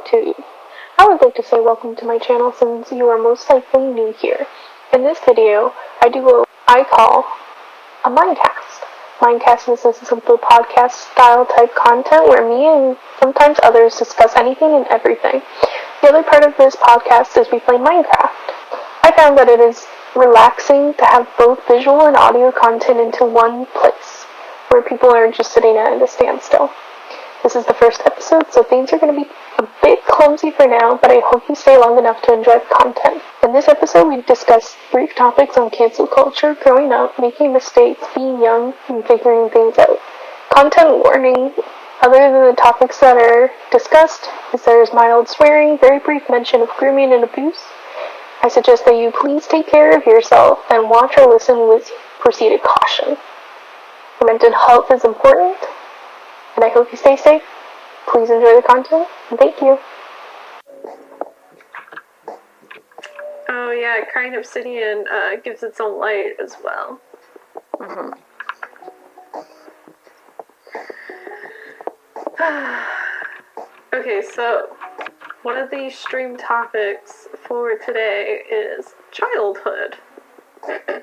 lighthearted. I would like to say welcome to my channel since you are most likely new here. In this video, I do what I call a MINECAST. MINECAST is a simple podcast style type content where me and sometimes others discuss anything and everything. The other part of this podcast is we play Minecraft. I found that it is relaxing to have both visual and audio content into one place, where people aren't just sitting at a standstill. This is the first episode, so things are going to be a bit clumsy for now, but I hope you stay long enough to enjoy the content. In this episode, we discuss brief topics on cancel culture, growing up, making mistakes, being young, and figuring things out. Content warning, other than the topics that are discussed, is there is mild swearing, very brief mention of grooming and abuse. I suggest that you please take care of yourself and watch or listen with proceeded caution. Your mental health is important, and I hope you stay safe. Please enjoy the content, and thank you. Oh yeah, Crying Obsidian gives its own light as well. Okay, so one of the stream topics for today is childhood. I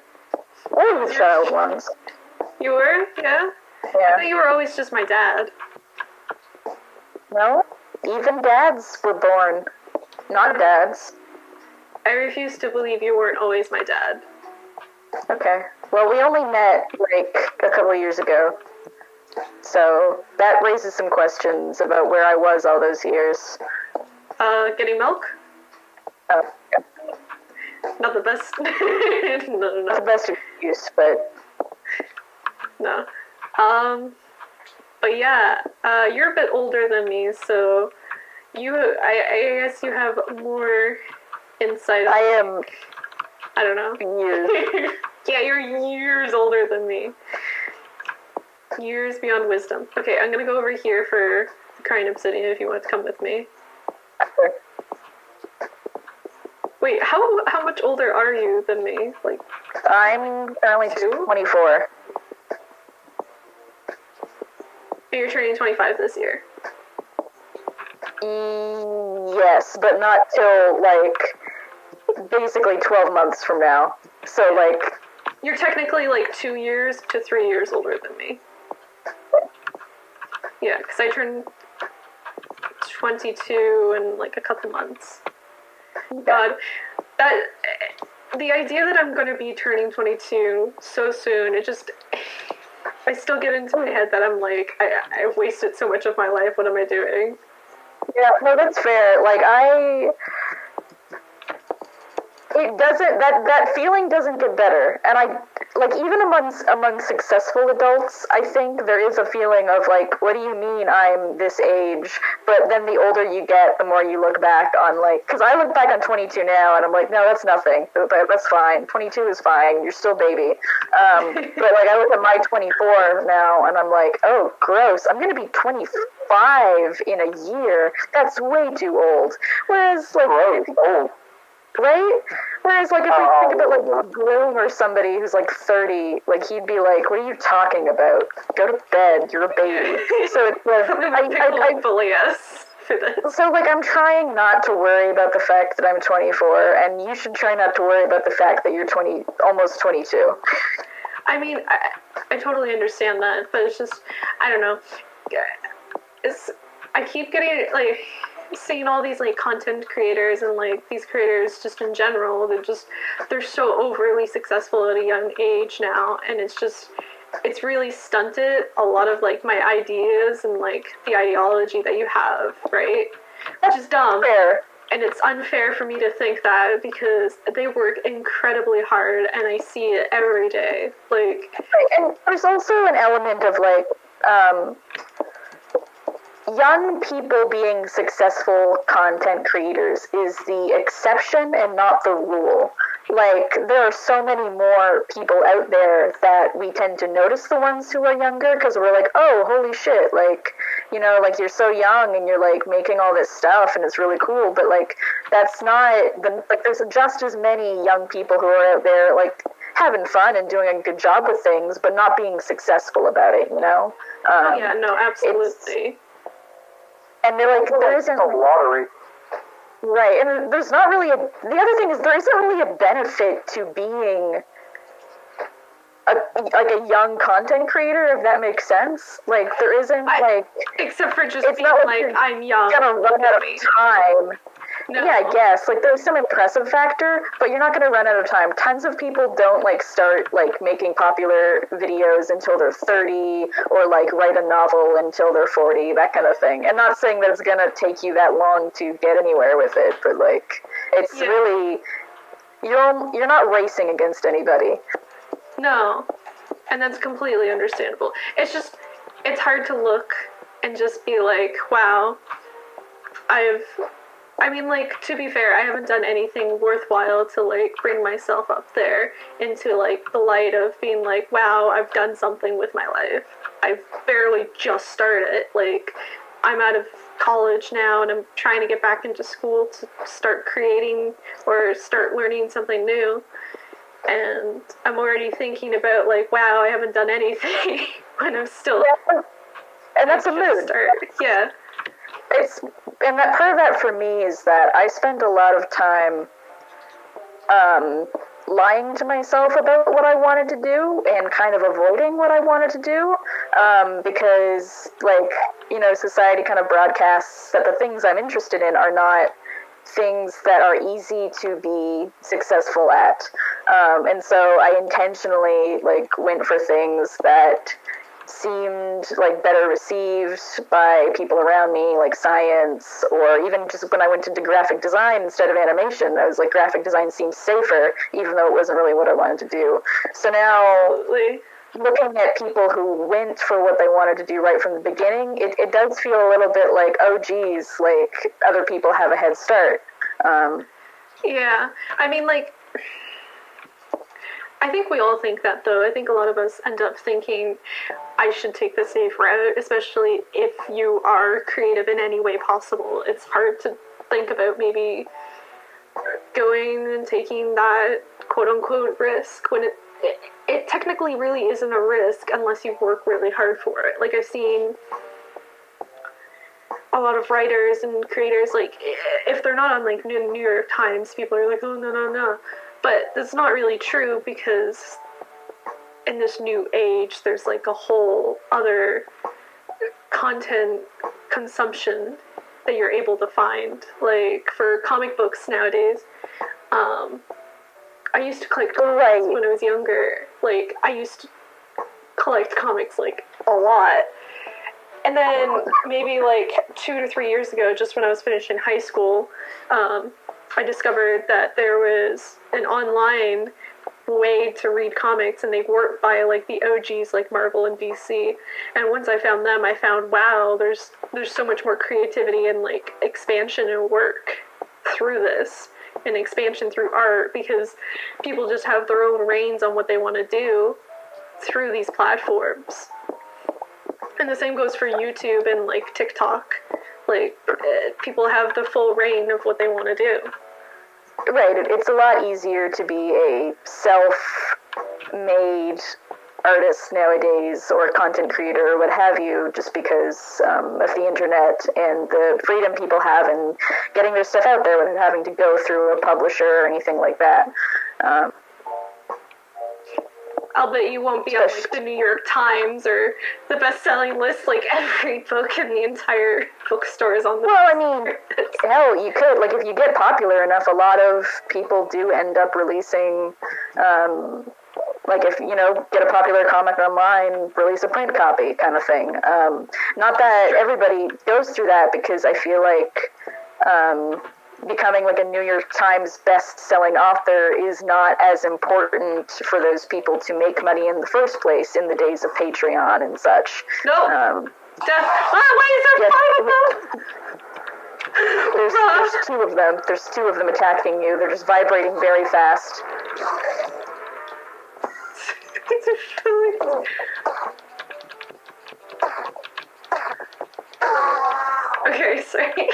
was a child once. You were? Yeah? I thought you were always just my dad. No, even dads were born. Not dads. I refuse to believe you weren't always my dad. Okay. Well, we only met, a couple of years ago. So, that raises some questions about where I was all those years. Getting milk? Oh, yeah. Not the best. No. Not the best excuse, but... No. But yeah, you're a bit older than me, so I guess you have more insight. I am... I don't know. Years. Yeah, you're years older than me. Years beyond wisdom. Okay, I'm gonna go over here for Crying Obsidian if you want to come with me. Sure. Wait, how much older are you than me? Like, I'm currently 24. You're turning 25 this year. Yes, but not till, basically 12 months from now. So, You're technically, 2 years to 3 years older than me. Yeah, because I turned 22 in, a couple months. God, the idea that I'm going to be turning 22 so soon, I still get into my head that I'm I've wasted so much of my life, what am I doing? Yeah, no, that's fair. That feeling doesn't get better. And even among successful adults, I think there is a feeling of what do you mean I'm this age? But then the older you get, the more you look back on because I look back on 22 now and I'm no, that's nothing. That's fine. 22 is fine. You're still baby. But I look at my 24 now and I'm oh, gross. I'm going to be 25 in a year. That's way too old. Whereas old. Right? Whereas, if we think about, Bloom or somebody who's, 30, he'd be what are you talking about? Go to bed, you're a baby. So it's, So, I'm trying not to worry about the fact that I'm 24, and you should try not to worry about the fact that you're almost 22. I mean, I totally understand that, but it's just, I don't know. I keep getting, seeing all these content creators and these creators just in general, they're so overly successful at a young age now, and it's really stunted a lot of my ideas and the ideology that you have, right? Which is dumb. Fair. And it's unfair for me to think that because they work incredibly hard and I see it every day. And there's also an element of young people being successful content creators is the exception and not the rule. There are so many more people out there that we tend to notice the ones who are younger because we're oh, holy shit, you're so young and you're making all this stuff and it's really cool, but that's not there's just as many young people who are out there having fun and doing a good job with things, but not being successful about it, Oh yeah, no, absolutely. And they're like, there isn't a lottery. Right, and there's not really the other thing is there isn't really a benefit to being a young content creator, if that makes sense. Like, there isn't, except for just it's being not like, I'm young. Gonna run out of time. No. Yeah, I guess. Like, there's some impressive factor, but you're not gonna run out of time. Tons of people don't, start, making popular videos until they're 30, or, write a novel until they're 40, that kind of thing. And not saying that it's gonna take you that long to get anywhere with it, but, it's really... You're not racing against anybody. No. And that's completely understandable. It's just, it's hard to look and just be like, wow, to be fair, I haven't done anything worthwhile to, bring myself up there into, the light of being like, wow, I've done something with my life. I've barely just started. I'm out of college now, and I'm trying to get back into school to start creating or start learning something new. And I'm already thinking about, wow, I haven't done anything when I'm still... Yeah. And that's a mood. Yeah. And that part of that for me is that I spend a lot of time lying to myself about what I wanted to do and kind of avoiding what I wanted to do, because, society kind of broadcasts that the things I'm interested in are not things that are easy to be successful at. And so I intentionally, went for things that seemed better received by people around me, like science, or even just when I went into graphic design instead of animation, I was like, graphic design seems safer, even though it wasn't really what I wanted to do. So now, looking at people who went for what they wanted to do right from the beginning, it does feel a little bit like, oh geez, other people have a head start. Yeah, I think we all think that, though. I think a lot of us end up thinking, I should take the safe route, especially if you are creative in any way possible. It's hard to think about maybe going and taking that quote-unquote risk when it technically really isn't a risk unless you work really hard for it. I've seen a lot of writers and creators, if they're not on, New York Times, people are like, oh, no. But that's not really true, because in this new age, there's a whole other content consumption that you're able to find. For comic books nowadays, I used to collect comics when I was younger. I used to collect comics a lot. And then maybe 2 to 3 years ago, just when I was finishing high school, I discovered that there was an online way to read comics, and they weren't by the OGs like Marvel and DC. And once I found them, I found, wow, there's so much more creativity and expansion and work through this, and expansion through art, because people just have their own reins on what they want to do through these platforms. And the same goes for YouTube and TikTok. People have the full reign of what they want to do. Right, it's a lot easier to be a self-made artist nowadays, or content creator, or what have you, just because of the internet and the freedom people have in getting their stuff out there without having to go through a publisher or anything like that. I'll bet you won't be on the New York Times or the best-selling list. Every book in the entire bookstore is on the... Well, hell, you could. If you get popular enough, a lot of people do end up releasing, if, get a popular comic online, release a print copy kind of thing. Not that everybody goes through that, because I feel becoming a New York Times best-selling author is not as important for those people to make money in the first place in the days of Patreon and such. No. Why is there 5 of them? There's 2 of them. There's 2 of them attacking you. They're just vibrating very fast. Okay, sorry.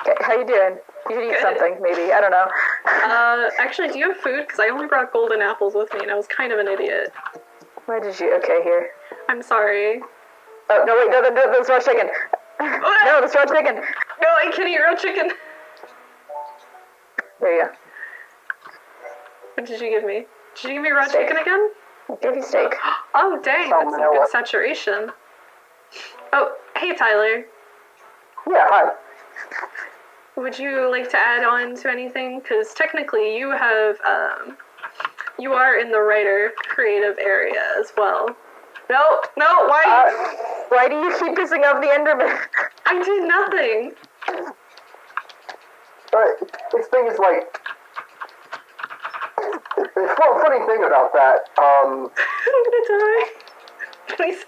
Okay, how you doing? You should eat something, maybe. I don't know. Actually, do you have food? Because I only brought golden apples with me, and I was kind of an idiot. Why did you? Okay, here. I'm sorry. Oh, no, wait, no, there's raw chicken. Oh, No, that's raw chicken. No, I can't eat raw chicken. There you go. What did you give me? Did you give me raw Steak. chicken again? I'll give you steak. Oh, dang, that's some good saturation. Oh, hey, Tyler. Yeah, hi. Would you like to add on to anything? Because technically you have, you are in the writer creative area as well. No, why? Why do you keep pissing off the Enderman? I did nothing. But this thing is like, well, funny thing about that, I'm gonna die. Please.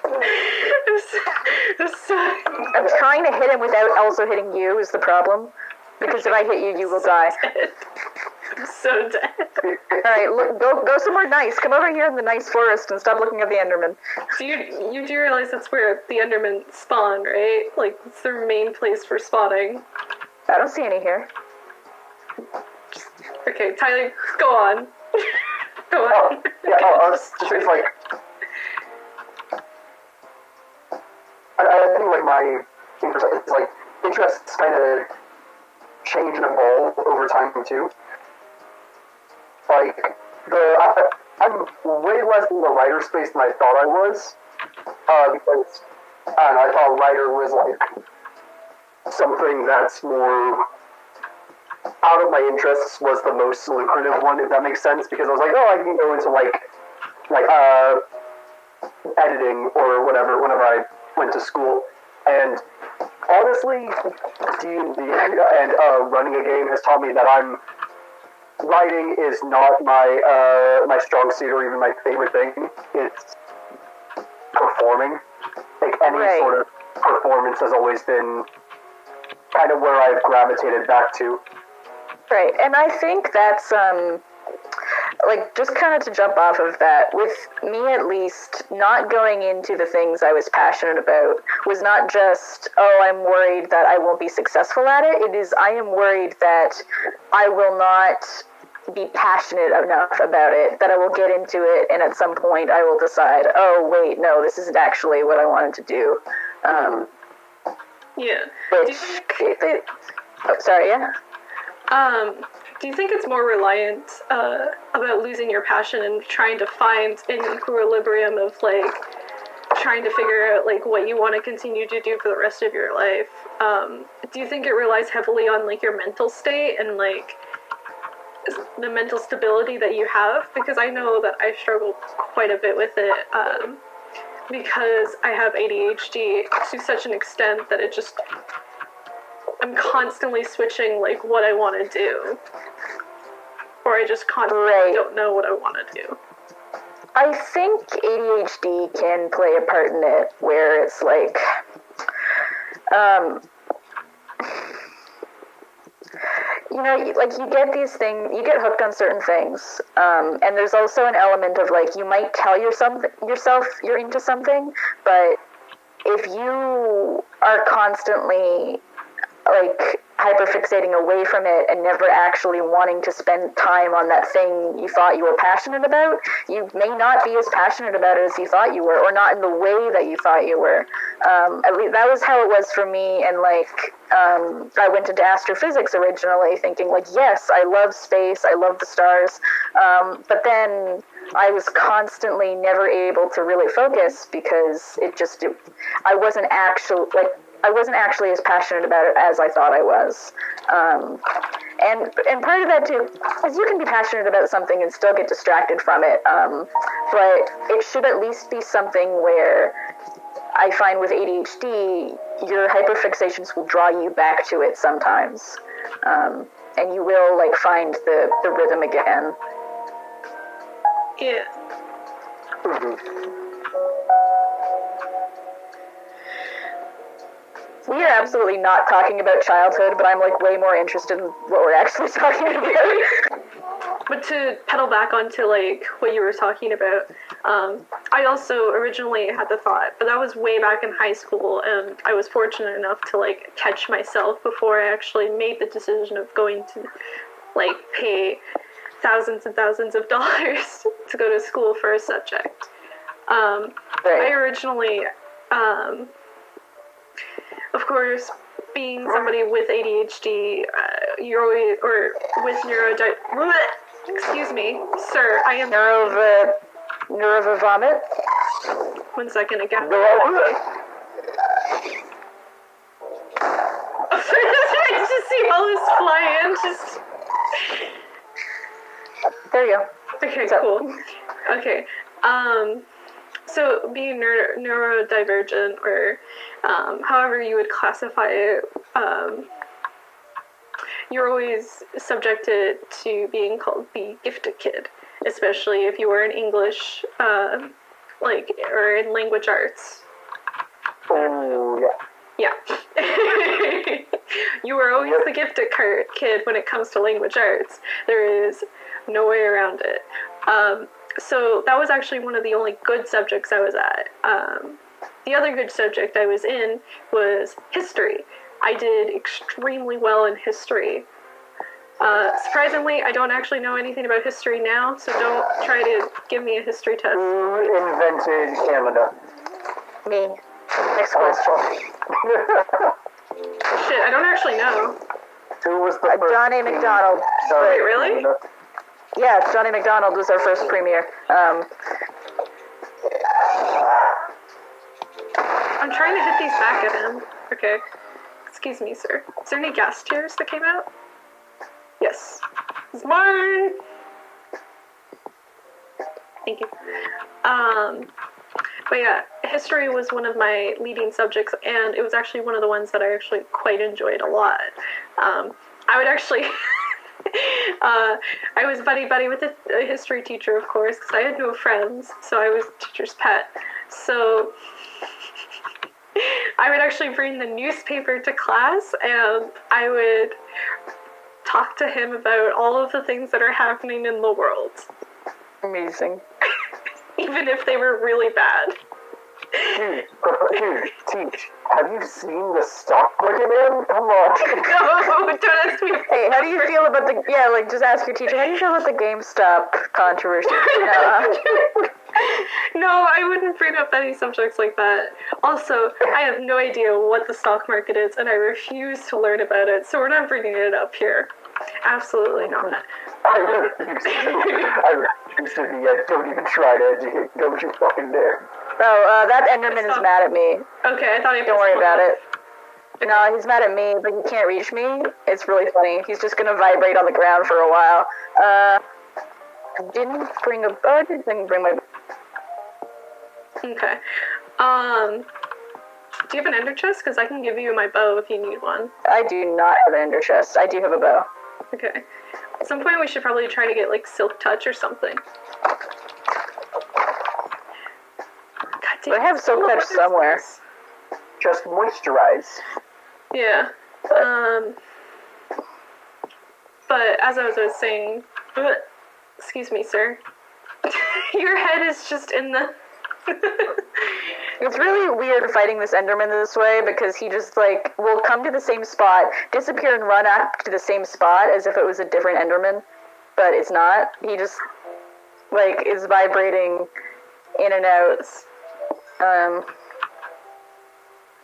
I'm sorry. I'm trying to hit him without also hitting you is the problem. Because if I hit you, you will die. I'm so dead. Alright, go somewhere nice. Come over here in the nice forest and stop looking at the Enderman. Do you do realize that's where the Endermen spawn, right? Like, it's their main place for spawning. I don't see any here. Okay, Tyler, go on. Go on. oh, yeah, it's like, I think like my interests kind of change and evolve over time too. Like I'm way less in the writer space than I thought I was, because I don't know, I thought writer was like something that's more out of my interests was the most lucrative one, if that makes sense. Because I was like, oh, I can go into like editing or whatever whenever I went to school. And honestly, D&D and running a game has taught me that writing is not my strong suit or even my favorite thing. It's performing. Like any sort of performance has always been kind of where I've gravitated back to. Right, and I think that's, like, just kind of to jump off of that, with me at least, not going into the things I was passionate about was not just, oh, I'm worried that I won't be successful at it. It is, I am worried that I will not be passionate enough about it, that I will get into it, and at some point I will decide, oh, wait, no, this isn't actually what I wanted to do. Yeah. Which, sorry, yeah? Do you think it's more reliant about losing your passion and trying to find an equilibrium of like trying to figure out like what you want to continue to do for the rest of your life? Do you think it relies heavily on like your mental state and like the mental stability that you have? Because I know that I struggle quite a bit with it because I have ADHD to such an extent that it just I'm constantly switching like what I want to do, or I just constantly don't know what I want to do. I think ADHD can play a part in it, where it's like, you know, like you get these things, you get hooked on certain things, and there's also an element of like you might tell yourself you're into something, but if you are constantly like hyperfixating away from it and never actually wanting to spend time on that thing you thought you were passionate about, you may not be as passionate about it as you thought you were, or not in the way that you thought you were. At least that was how it was for me. And like, I went into astrophysics originally thinking like, yes, I love space, I love the stars. But then I was constantly never able to really focus because I wasn't actually as passionate about it as I thought I was. And part of that too is you can be passionate about something and still get distracted from it. But it should at least be something where I find with ADHD, your hyperfixations will draw you back to it sometimes. And you will like find the rhythm again. Yeah. We are absolutely not talking about childhood, but I'm like way more interested in what we're actually talking about. But to pedal back onto like what you were talking about, I also originally had the thought, but that was way back in high school, and I was fortunate enough to like catch myself before I actually made the decision of going to like pay thousands and thousands of dollars to go to school for a subject. I originally of course, being somebody with ADHD, you're always, or with excuse me, sir, I am Neurova vomit. 1 second again. Just see all this fly in, just... There you go. Okay, cool. Okay, so being neurodivergent, or however you would classify it, you're always subjected to being called the gifted kid, especially if you were in English, or in language arts. Oh, yeah. Yeah. You were always the gifted kid when it comes to language arts. There is no way around it. So that was actually one of the only good subjects I was at. The other good subject I was in was history. I did extremely well in history. Surprisingly, I don't actually know anything about history now, so don't try to give me a history test. Who invented Canada? Me. Next question. Shit, I don't actually know. Who was the first John A. king MacDonald. of Wait, really? Canada? Yeah, Johnny MacDonald was our first premier. I'm trying to hit these back at him. Okay. Excuse me, sir. Is there any gas tears that came out? Yes. It's mine! Thank you. But yeah, history was one of my leading subjects, and it was actually one of the ones that I actually quite enjoyed a lot. I would actually... I was buddy with a history teacher, of course, because I had no friends, so I was teacher's pet. So I would actually bring the newspaper to class, and I would talk to him about all of the things that are happening in the world. Amazing. Even if they were really bad. Dude, teach. Have you seen the stock market, man? Come on. No, don't ask me. Hey, how do you feel about the... Yeah, like, just ask your teacher, how do you feel about the GameStop controversy? No, I wouldn't bring up any subjects like that. Also, I have no idea what the stock market is, and I refuse to learn about it, so we're not bringing it up here. Absolutely not. I refuse to be yet. Don't even try to educate. Don't you fucking dare. Oh, that Enderman is mad at me. Okay, I thought he was... Don't worry about it. No, he's mad at me, but he can't reach me. It's really funny. He's just gonna vibrate on the ground for a while. I didn't bring a... Oh, I didn't bring my... Okay. Do you have an ender chest? Because I can give you my bow if you need one. I do not have an ender chest. I do have a bow. Okay. At some point we should probably try to get, like, silk touch or something. God damn. I have silk touch somewhere. Just moisturize. Yeah. But as I was saying, excuse me, sir. Your head is just in the... It's really weird fighting this Enderman this way because he just, like, will come to the same spot, disappear and run up to the same spot as if it was a different Enderman, but it's not. He just, like, is vibrating in and out. What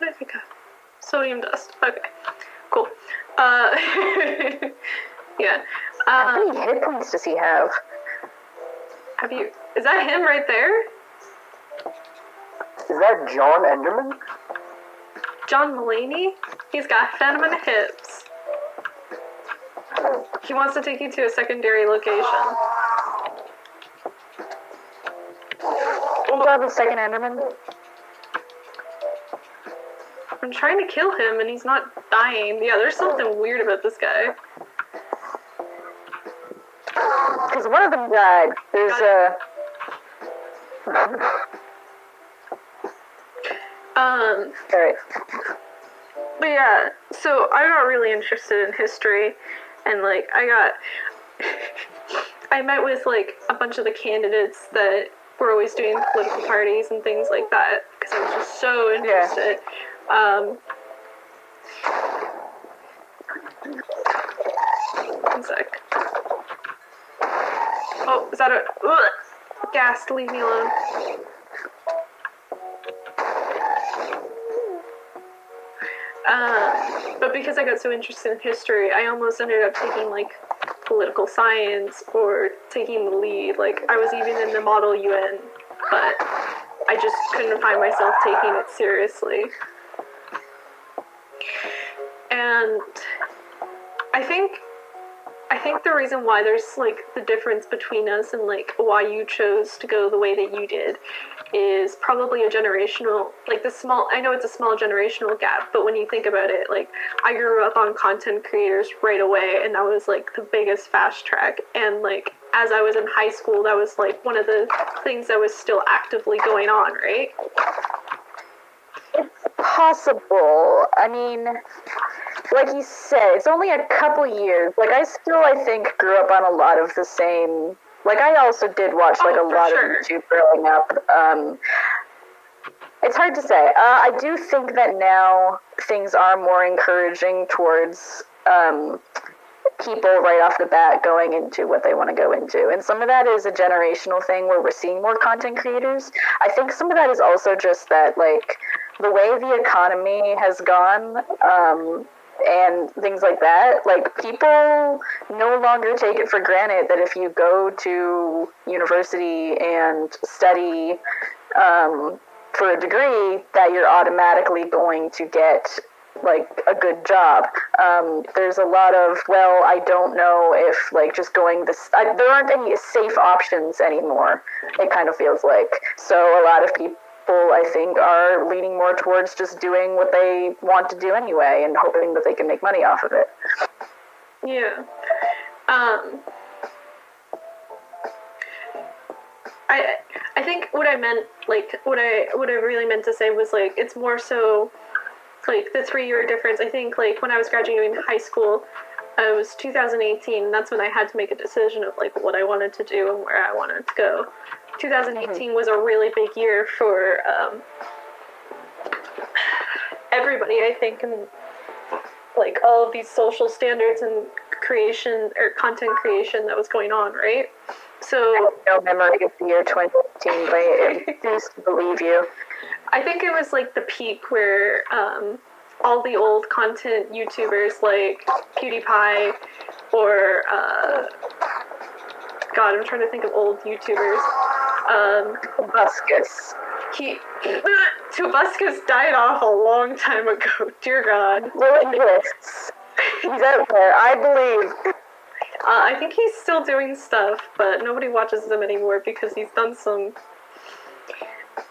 did I think of? Sodium dust. Okay. Cool. Yeah. How many hit points does he have? Have you... Is that him right there? Is that John Enderman? John Mulaney? He's got phantom in the hips. He wants to take you to a secondary location. Do you have a second Enderman? I'm trying to kill him and he's not dying. Yeah, there's something weird about this guy. Because one of them died. There's a... Alright. But yeah, so I got really interested in history, and like I met with like a bunch of the candidates that were always doing political parties and things like that because I was just so interested. One sec. Oh, is that a gas? Leave me alone. But because I got so interested in history, I almost ended up taking like political science or taking the lead. Like I was even in the Model UN, but I just couldn't find myself taking it seriously. And I think the reason why there's like the difference between us and like why you chose to go the way that you did is probably a generational, like I know it's a small generational gap, but when you think about it, like I grew up on content creators right away, and that was like the biggest fast track. And like as I was in high school, that was like one of the things that was still actively going on, right? It's possible. I mean, like you said, it's only a couple years. Like I think, grew up on a lot of the same. Like I also did watch like a lot of YouTube growing up. It's hard to say. I do think that now things are more encouraging towards people right off the bat going into what they want to go into. And some of that is a generational thing where we're seeing more content creators. I think some of that is also just that, like, the way the economy has gone, and things like that, like, people no longer take it for granted that if you go to university and study for a degree, that you're automatically going to get like a good job. There's a lot of, well, I don't know if like just going this, there aren't any safe options anymore, it kind of feels like. So a lot of people, I think, are leaning more towards just doing what they want to do anyway and hoping that they can make money off of it. Yeah. I think what I meant, like, what I really meant to say was, like, it's more so, like, the 3-year difference. I think, like, when I was graduating high school, it was 2018, and that's when I had to make a decision of, like, what I wanted to do and where I wanted to go. 2018 was a really big year for everybody, I think, and, like, all of these social standards and creation, or content creation that was going on, right? So I have no memory of the year 2018, but I refuse to believe you. I think it was like the peak where all the old content YouTubers like PewDiePie or God, I'm trying to think of old YouTubers. Tobuscus. Tobuscus died off a long time ago. Dear God. Well, it exists. He's out there, I believe. I think he's still doing stuff, but nobody watches him anymore because he's done some.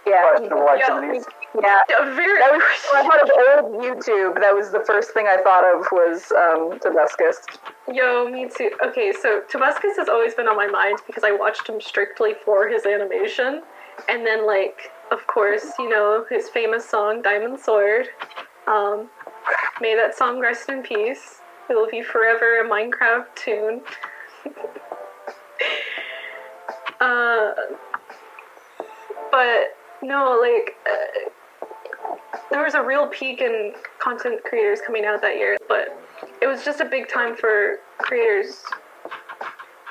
Yeah, yeah. Very. That was, I thought of old YouTube. That was the first thing I thought of was Tobuscus. Yo, me too. Okay, so Tobuscus has always been on my mind because I watched him strictly for his animation, and then like, of course, you know, his famous song "Diamond Sword." May that song rest in peace. It will be forever a Minecraft tune. But no, like, there was a real peak in content creators coming out that year, but it was just a big time for creators,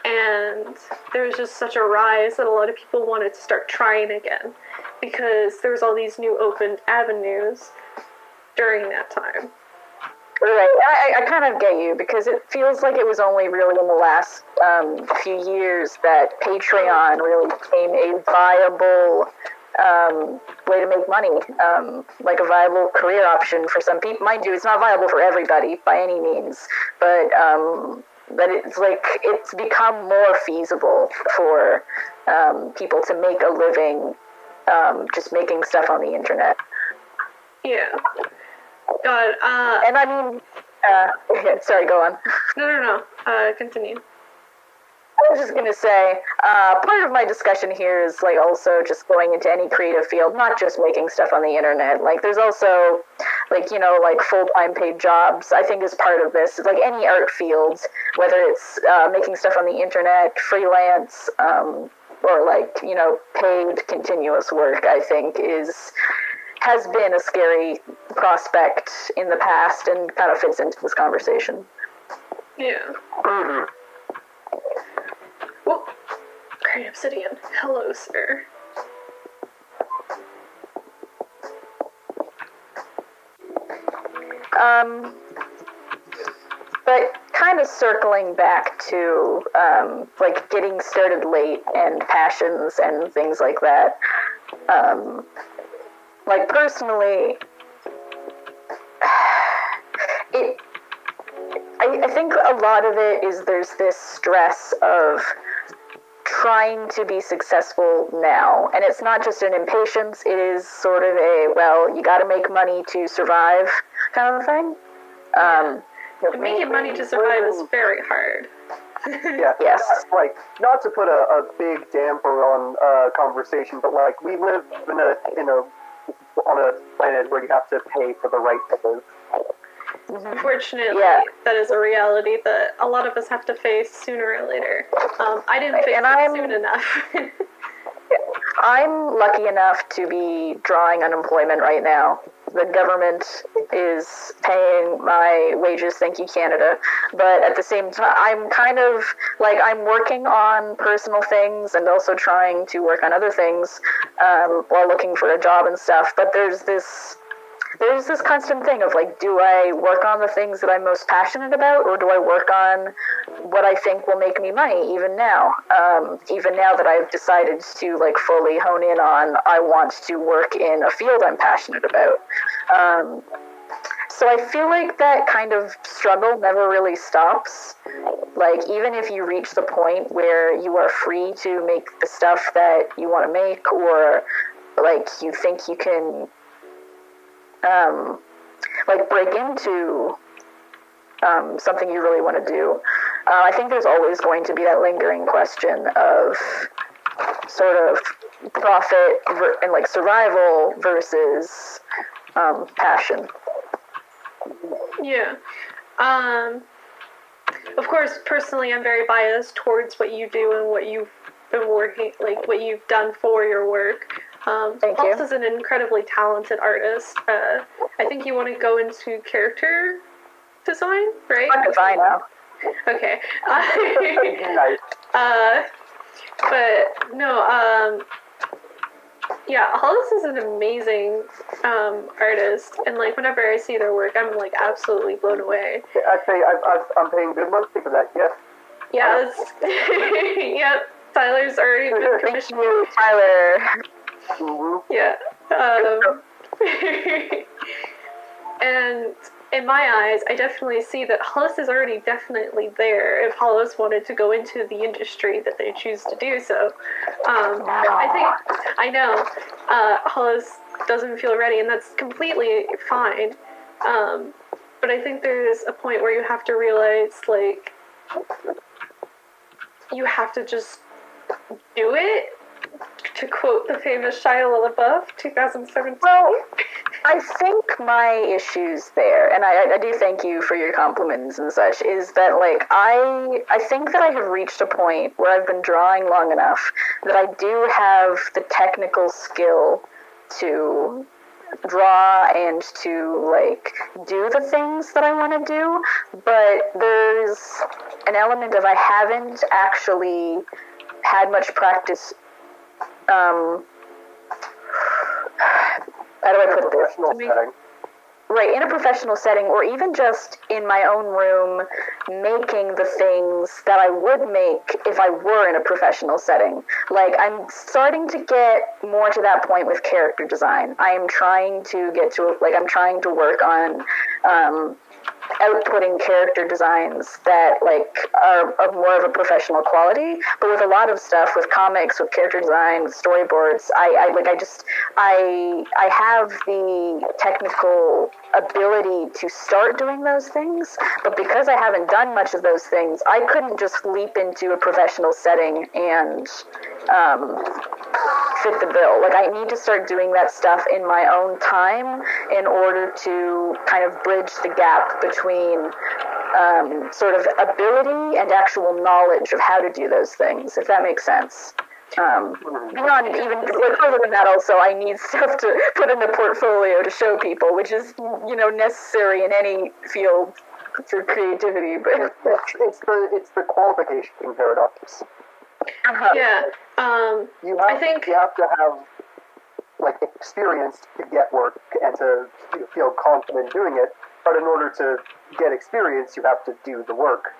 and there was just such a rise that a lot of people wanted to start trying again because there was all these new open avenues during that time. Right, I kind of get you, because it feels like it was only really in the last few years that Patreon really became a viable way to make money, like a viable career option for some people. Mind you, it's not viable for everybody by any means, but it's like it's become more feasible for people to make a living just making stuff on the internet. Yeah. God, and I mean, sorry, go on. No, continue. I was just going to say, part of my discussion here is, like, also just going into any creative field, not just making stuff on the internet. Like, there's also, like, you know, like, full-time paid jobs, I think is part of this. It's like any art field, whether it's making stuff on the internet, freelance, or, like, you know, paid continuous work, I think has been a scary prospect in the past and kind of fits into this conversation. Yeah. Mm-hmm. Well, Great Obsidian. Hello, sir. But kind of circling back to like getting started late and passions and things like that. Like personally, I think a lot of it is there's this stress of trying to be successful now. And it's not just an impatience, it is sort of a, well, you gotta make money to survive kind of thing. Making money to survive is very hard. Yeah, Yes. like, not to put a big damper on conversation, but like, we live on a planet where you have to pay for the right to live. Unfortunately, Yeah. that is a reality that a lot of us have to face sooner or later. I didn't face And it soon enough. I'm lucky enough to be drawing unemployment right now. The government is paying my wages, thank you, Canada. But at the same time, I'm kind of, like, I'm working on personal things and also trying to work on other things while looking for a job and stuff. But there's this constant thing of, like, do I work on the things that I'm most passionate about, or do I work on what I think will make me money even now that I've decided to, like, fully hone in on I want to work in a field I'm passionate about. So I feel like that kind of struggle never really stops. Like, even if you reach the point where you are free to make the stuff that you want to make, or, like, you think you can like break into something you really want to do, I think there's always going to be that lingering question of sort of profit and like survival versus passion. Yeah. Of course, personally, I'm very biased towards what you do and what you've been working, like what you've done for your work. Thank you. Pulse is an incredibly talented artist. I think you want to go into character design, right? I'm fine now. Okay. Nice. But no, yeah, Hollis is an amazing artist, and like whenever I see their work, I'm like absolutely blown away. Actually, I'm paying good money for that, yes. Yeah, it's, yep. Tyler's already been Thank commissioned. you, Tyler. Mm-hmm. Yeah. And in my eyes, I definitely see that Hollis is already definitely there if Hollis wanted to go into the industry that they choose to do so. I know Hollis doesn't feel ready, and that's completely fine. But I think there's a point where you have to realize, like, you have to just do it. To quote the famous Shia LaBeouf, 2017. Well, I think my issues there, and I do thank you for your compliments and such, is that, like, I think that I have reached a point where I've been drawing long enough that I do have the technical skill to draw and to, like, do the things that I want to do, but there's an element of I haven't actually had much practice. How do I put this? Setting. Right, in a professional setting, or even just in my own room, making the things that I would make if I were in a professional setting. Like, I'm starting to get more to that point with character design. I am trying to get to, like, I'm trying to work on outputting character designs that, like, are of more of a professional quality. But with a lot of stuff, with comics, with character design, with storyboards, I have the technical ability to start doing those things, but because I haven't done much of those things, I couldn't just leap into a professional setting and fit the bill. Like, I need to start doing that stuff in my own time in order to kind of bridge the gap between sort of ability and actual knowledge of how to do those things, if that makes sense. Beyond even, like, further than that, also, I need stuff to put in a portfolio to show people, which is, you know, necessary in any field for creativity. But it's the qualification paradox. Yeah. You have to have, like, experience to get work and to feel confident doing it, But in order to get experience, you have to do the work.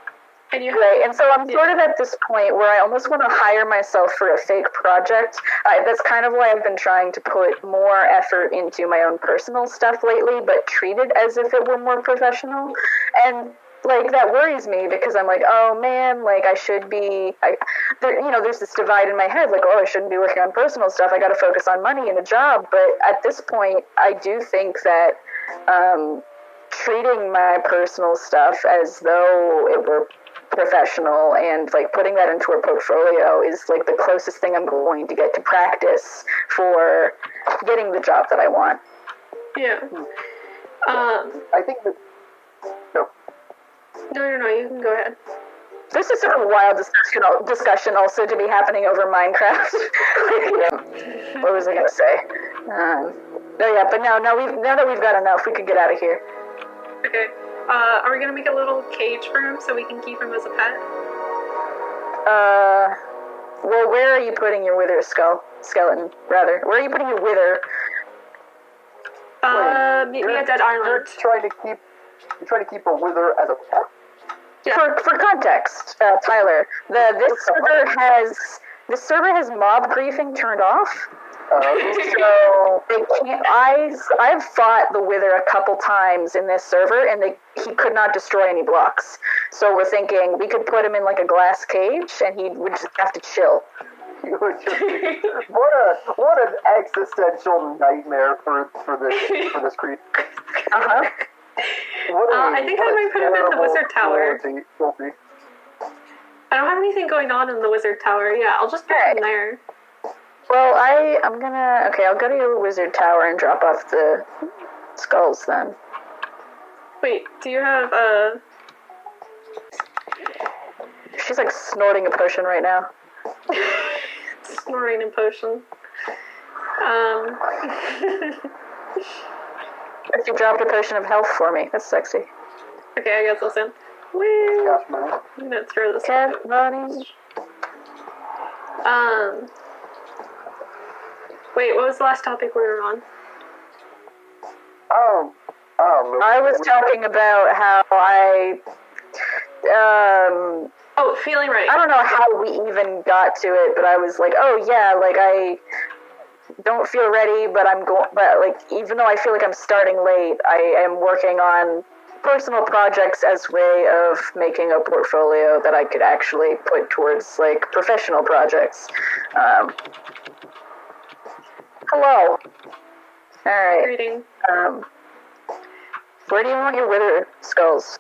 And you Right, and so I'm sort of at this point where I almost want to hire myself for a fake project. That's kind of why I've been trying to put more effort into my own personal stuff lately, but treat it as if it were more professional. And like that worries me because I'm like, oh man, like I should be. There's this divide in my head, like, oh, I shouldn't be working on personal stuff. I got to focus on money and a job. But at this point, I do think that treating my personal stuff as though it were professional and like putting that into a portfolio is like the closest thing I'm going to get to practice for getting the job that I want. Yeah. I think that. No. No, you can go ahead. This is sort of a wild discussion also to be happening over Minecraft. What was I going to say? But now that we've got enough, we could get out of here. Okay. Are we gonna make a little cage for him so we can keep him as a pet? Well, where are you putting your wither skeleton, rather? Where are you putting your wither? Meet me at Dead Island. You're trying to keep a wither as a pet? Yeah. For context, Tyler, this server has mob griefing turned off. So they can't. I've fought the wither a couple times in this server, and he could not destroy any blocks. So we're thinking we could put him in like a glass cage, and he would just have to chill. What an existential nightmare for this creature. Uh-huh. I think I might put him in the wizard tower. Cruelty. I don't have anything going on in the wizard tower. Yeah, I'll just put him there. Well, I'll go to your wizard tower and drop off the skulls then. Wait, do you have She's like snorting a potion right now. snoring and potion? If you dropped a potion of health for me, that's sexy. Okay, I guess I'll send. Woo! Cash money. I'm gonna throw this. Cat money. Wait, what was the last topic we were on? I was talking about how Oh, feeling right. I don't know how we even got to it, but I was like, oh yeah, like I don't feel ready, but like even though I feel like I'm starting late, I am working on personal projects as way of making a portfolio that I could actually put towards like professional projects. Hello. All right. Greeting. Where do you want your wither skulls?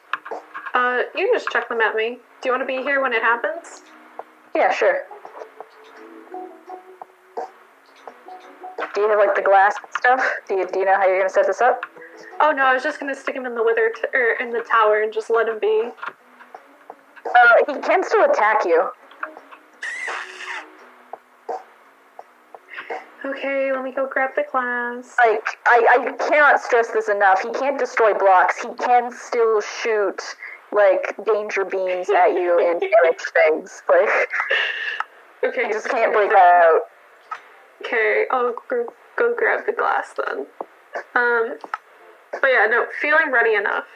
You can just check them at me. Do you want to be here when it happens? Yeah, sure. Do you have like the glass stuff? Do you know how you're gonna set this up? Oh no, I was just gonna stick him in the in the tower and just let him be. He can still attack you. Okay, let me go grab the glass. Like, I cannot stress this enough. He can't destroy blocks. He can still shoot, like, danger beams at you and damage things. Like, Okay. he just can't break out. Okay, I'll go grab the glass then. But yeah, no, feeling ready enough.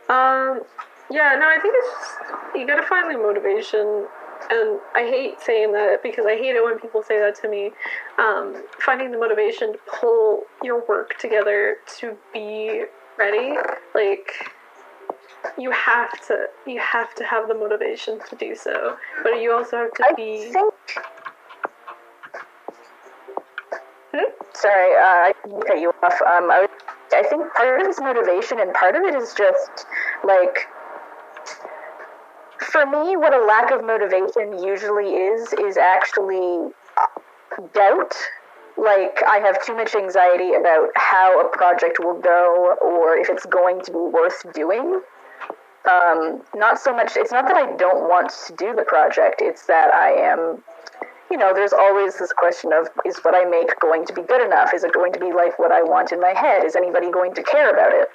Yeah, no, I think it's just, you gotta find the motivation, and I hate saying that because I hate it when people say that to me. Finding the motivation to pull your work together to be ready, like, you have to have the motivation to do so, but you also have to be... Sorry, I cut you off. I think part of it is motivation, and part of it is just, like, for me, what a lack of motivation usually is actually doubt. Like, I have too much anxiety about how a project will go, or if it's going to be worth doing. Not so much, it's not that I don't want to do the project, it's that I am... there's always this question of, is what I make going to be good enough? Is it going to be like what I want in my head? Is anybody going to care about it?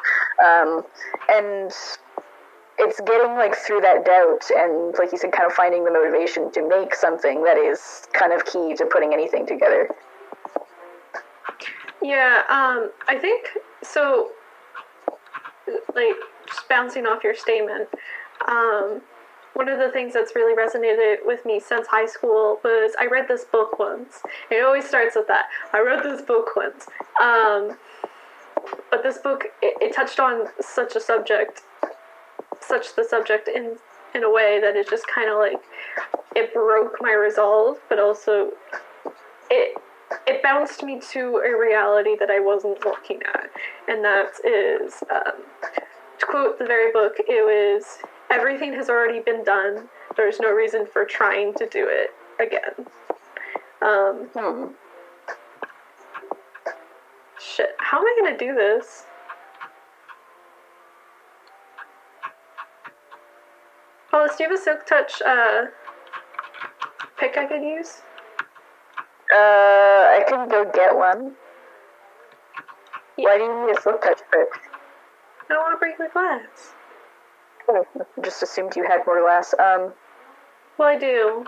And it's getting, like, through that doubt and, like you said, kind of finding the motivation to make something that is kind of key to putting anything together. Yeah, I think, so, like, just bouncing off your statement, one of the things that's really resonated with me since high school was I read this book once. It always starts with that. I read this book once. But this book, it touched on such the subject in a way that it just kind of like, it broke my resolve, but also it bounced me to a reality that I wasn't looking at. And that is, to quote the very book, it was, everything has already been done. There's no reason for trying to do it again. Shit, how am I gonna do this? Hollis, do you have a Silk Touch pick I could use? I can go get one. Yeah. Why do you need a Silk Touch pick? I don't want to break my glass. Oh, just assumed you had more glass. Well, I do,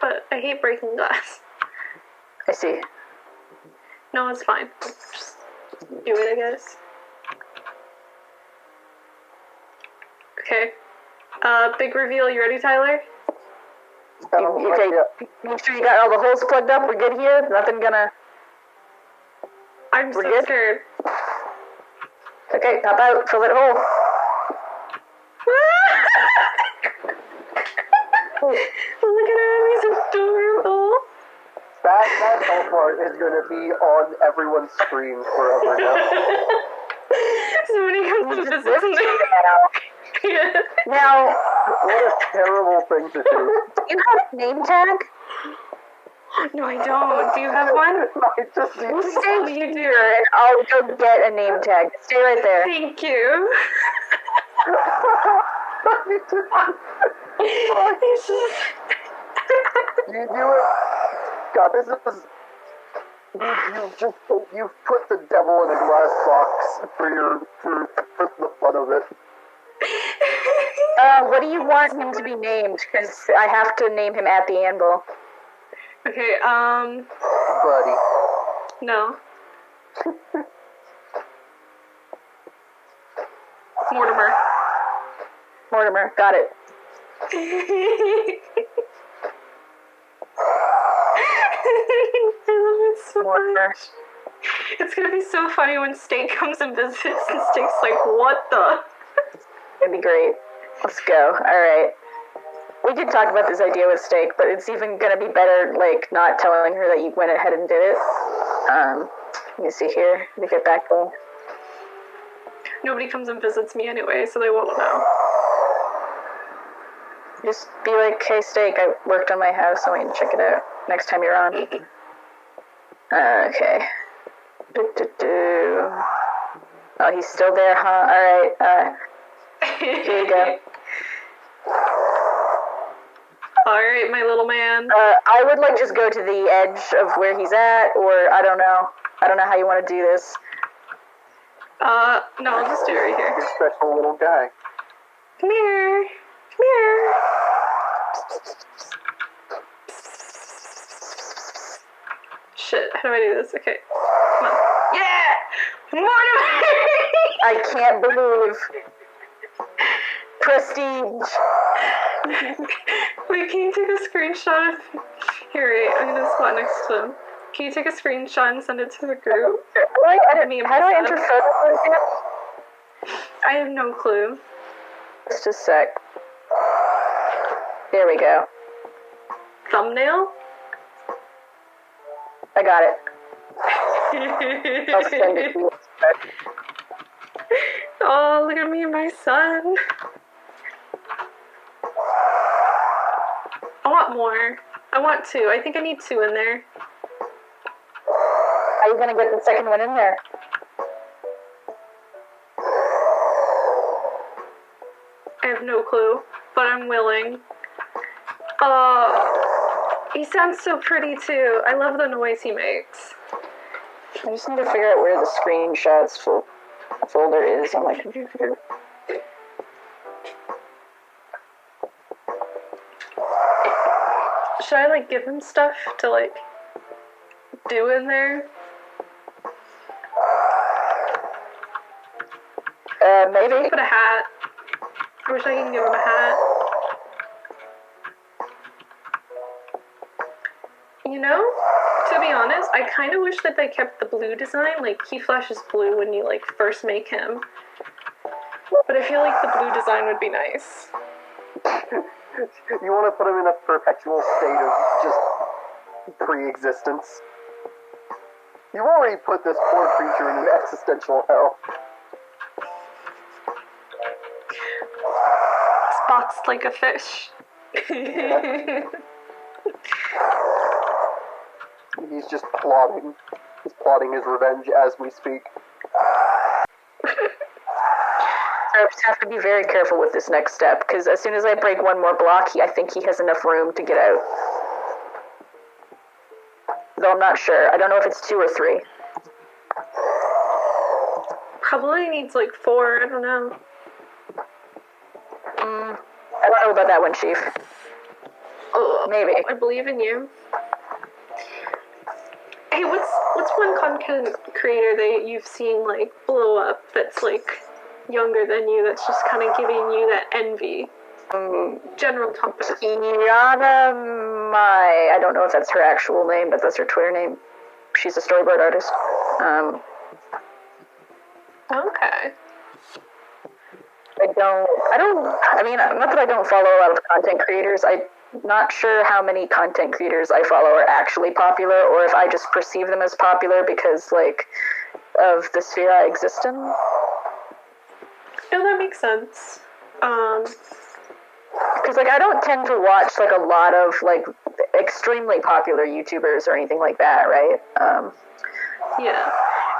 but I hate breaking glass. I see. No, it's fine. Just do it, I guess. Okay. Big reveal. You ready, Tyler? Okay, make sure you got all the holes plugged up. We're good here. Nothing gonna. I'm We're so good? scared. Okay, hop out. Fill that hole. Look at him. He's adorable. That health bar is going to be on everyone's screen forever now. Somebody comes and visits me. Yeah. Now, What a terrible thing to do. you have a name tag? No, I don't. Do you have one? I just You need stay here, and I'll go get a name tag. Stay right there. Thank you. It's just... God, this is... You've put the devil in a glass box for the fun of it. What do you want him to be named? Because I have to name him at the anvil. Okay, Buddy. no. Mortimer. Mortimer, got it. I love it so Mortimer. much. It's gonna be so funny when Steak comes and visits and Steak's like, what the? It'd be great. Let's go. Alright. We could talk about this idea with Steak, but it's even gonna be better, like, not telling her that you went ahead and did it. Let me see here. Let me get back there. Nobody comes and visits me anyway, so they won't know. Just be like, hey, Steak, I worked on my house. I want you to check it out next time you're on. Okay. Oh, he's still there, huh? Alright, here you go. Alright, my little man. I would, like, just go to the edge of where he's at, or I don't know. I don't know how you want to do this. No, I'll just do it right here. Your special little guy. Come here. Come here. Shit, how do I do this? Okay. Come on. Yeah! Mortimer! I can't believe. Prestige. Wait, can you take a screenshot of... Here, wait, I'm gonna squat next to him. Can you take a screenshot and send it to the group? How do I enter photos again? I have no clue. Just a sec. There we go. Thumbnail? I got it. I'll send it to you. Oh, look at me and my son. I want more. I want two. I think I need two in there. How are you gonna get the second one in there? I have no clue, but I'm willing. He sounds so pretty too. I love the noise he makes. I just need to figure out where the screenshots folder is on my computer. Should I like give him stuff to like do in there? Maybe. Put a hat. I wish I could give him a hat. You know, to be honest, I kind of wish that they kept the blue design. Like, he flashes blue when you, like, first make him. But I feel like the blue design would be nice. You want to put him in a perpetual state of just pre-existence. You already put this poor creature in an existential hell. It's boxed like a fish. He's just plotting. He's plotting his revenge as we speak. I just have to be very careful with this next step, because as soon as I break one more block, I think he has enough room to get out. Though I'm not sure. I don't know if it's 2 or 3. Probably needs like 4, I don't know. I don't know about that one, Chief. Oh, Maybe. I believe in you. Hey, what's one content creator that you've seen like blow up that's like younger than you, that's just kind of giving you that envy? General topic. Yana Mai. I don't know if that's her actual name, but that's her Twitter name. She's a storyboard artist. Okay. I mean, not that I don't follow a lot of content creators. I'm not sure how many content creators I follow are actually popular, or if I just perceive them as popular because, like, of the sphere I exist in. No, that makes sense. Because, like, I don't tend to watch, like, a lot of, like, extremely popular YouTubers or anything like that, right? Yeah.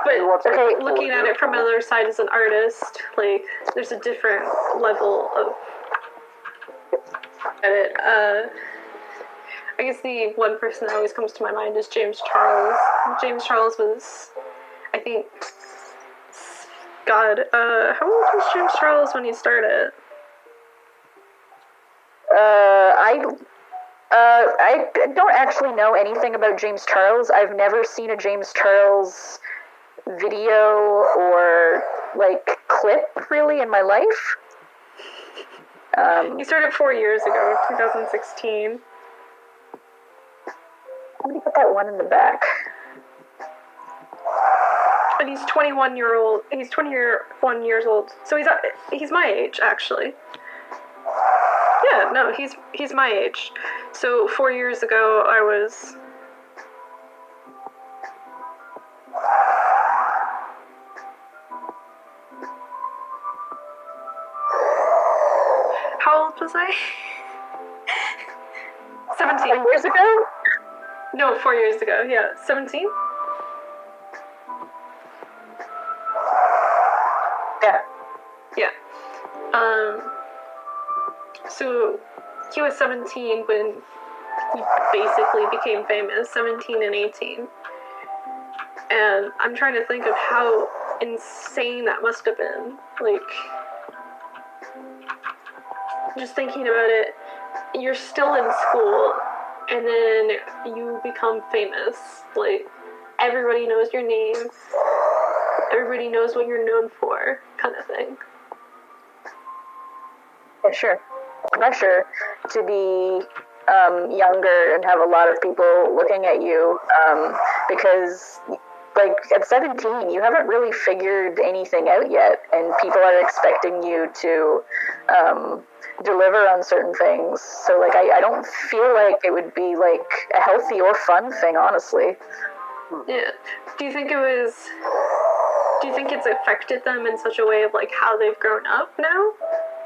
But Okay, looking at it from another side as an artist, like, there's a different level of edit. I guess the one person that always comes to my mind is James Charles. James Charles was, I think, God, how old was James Charles when he started? I don't actually know anything about James Charles. I've never seen a James Charles video or, like, clip, really, in my life. He started 4 years ago, 2016. I'm gonna put that one in the back. And he's 21 years old. So he's my age, actually. Yeah, no, he's my age. So 4 years ago, I was... How old was I? 17. 10 years ago? No, 4 years ago, yeah. 17? Yeah. Yeah. So he was 17 when he basically became famous, 17 and 18. And I'm trying to think of how insane that must have been. Like, just thinking about it, you're still in school, and then you become famous. Like, everybody knows your name, everybody knows what you're known for, kind of thing. Yeah, sure. Pressure to be younger and have a lot of people looking at you because, like, at 17, you haven't really figured anything out yet, and people are expecting you to deliver on certain things. So, like, I don't feel like it would be, like, a healthy or fun thing, honestly. Yeah. Do you think it's affected them in such a way of, like, how they've grown up now?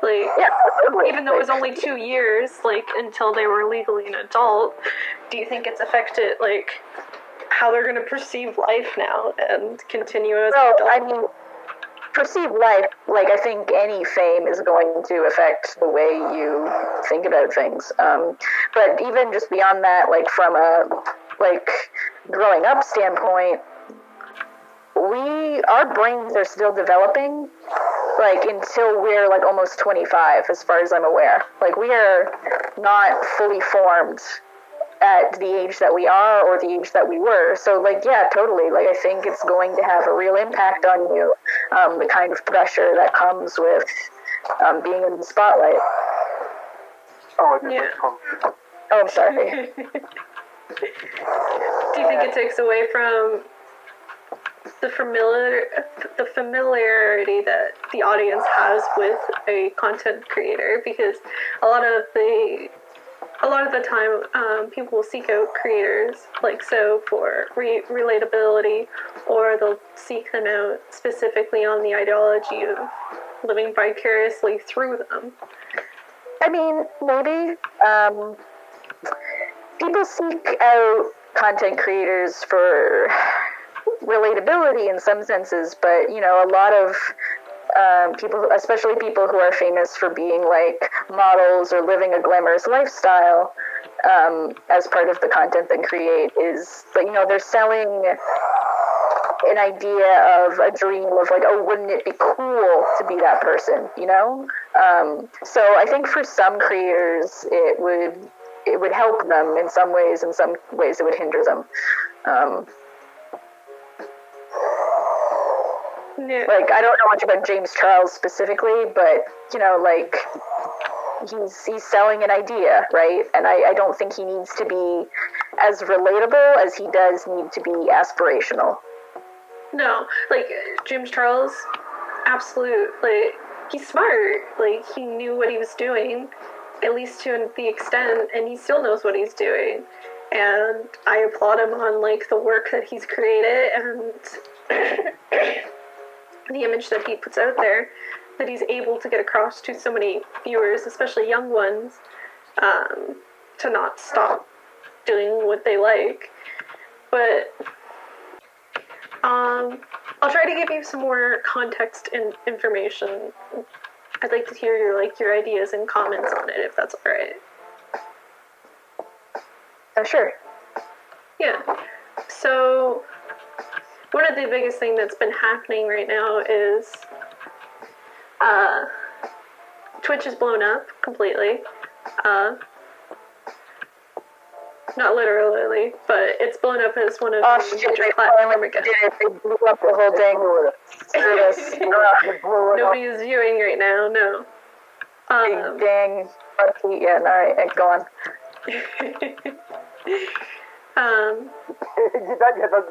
Like, Yeah, totally. even though it was only 2 years, like, until they were legally an adult, do you think it's affected, like, how they're going to perceive life now and continue as Well, adults? I mean, perceive life, like, I think any fame is going to affect the way you think about things. But even just beyond that, like, from a, like, growing up standpoint, our brains are still developing, like, until we're, like, almost 25, as far as I'm aware. Like, we are not fully formed at the age that we are or the age that we were. So, like, yeah, totally. Like, I think it's going to have a real impact on you, the kind of pressure that comes with being in the spotlight. Oh, I Yeah. Oh, I'm sorry. Do you think it takes away from the familiarity that the audience has with a content creator? Because a lot of the time, people will seek out creators like so for relatability, or they'll seek them out specifically on the ideology of living vicariously through them. I mean, maybe people seek out content creators for relatability in some senses, but, you know, a lot of people, especially people who are famous for being like models or living a glamorous lifestyle, as part of the content they create, is that, you know, they're selling an idea of a dream of like, oh, wouldn't it be cool to be that person, you know? So I think for some creators it would help them in some ways it would hinder them. Yeah. Like, I don't know much about James Charles specifically, but, you know, like, he's selling an idea, right? And I don't think he needs to be as relatable as he does need to be aspirational. No, like, James Charles, absolute, like, he's smart. Like, he knew what he was doing, at least to the extent, and he still knows what he's doing. And I applaud him on, like, the work that he's created and the image that he puts out there, that he's able to get across to so many viewers, especially young ones, to not stop doing what they like. But I'll try to give you some more context and information. I'd like to hear your ideas and comments on it, if that's all right. Sure. Yeah. So one of the biggest things that's been happening right now is Twitch is blown up completely. Not literally, but it's blown up as one of the major platforms again. They blew up the whole thing. Nobody is viewing right now, no. Big dang monkey. Yeah, alright, go on.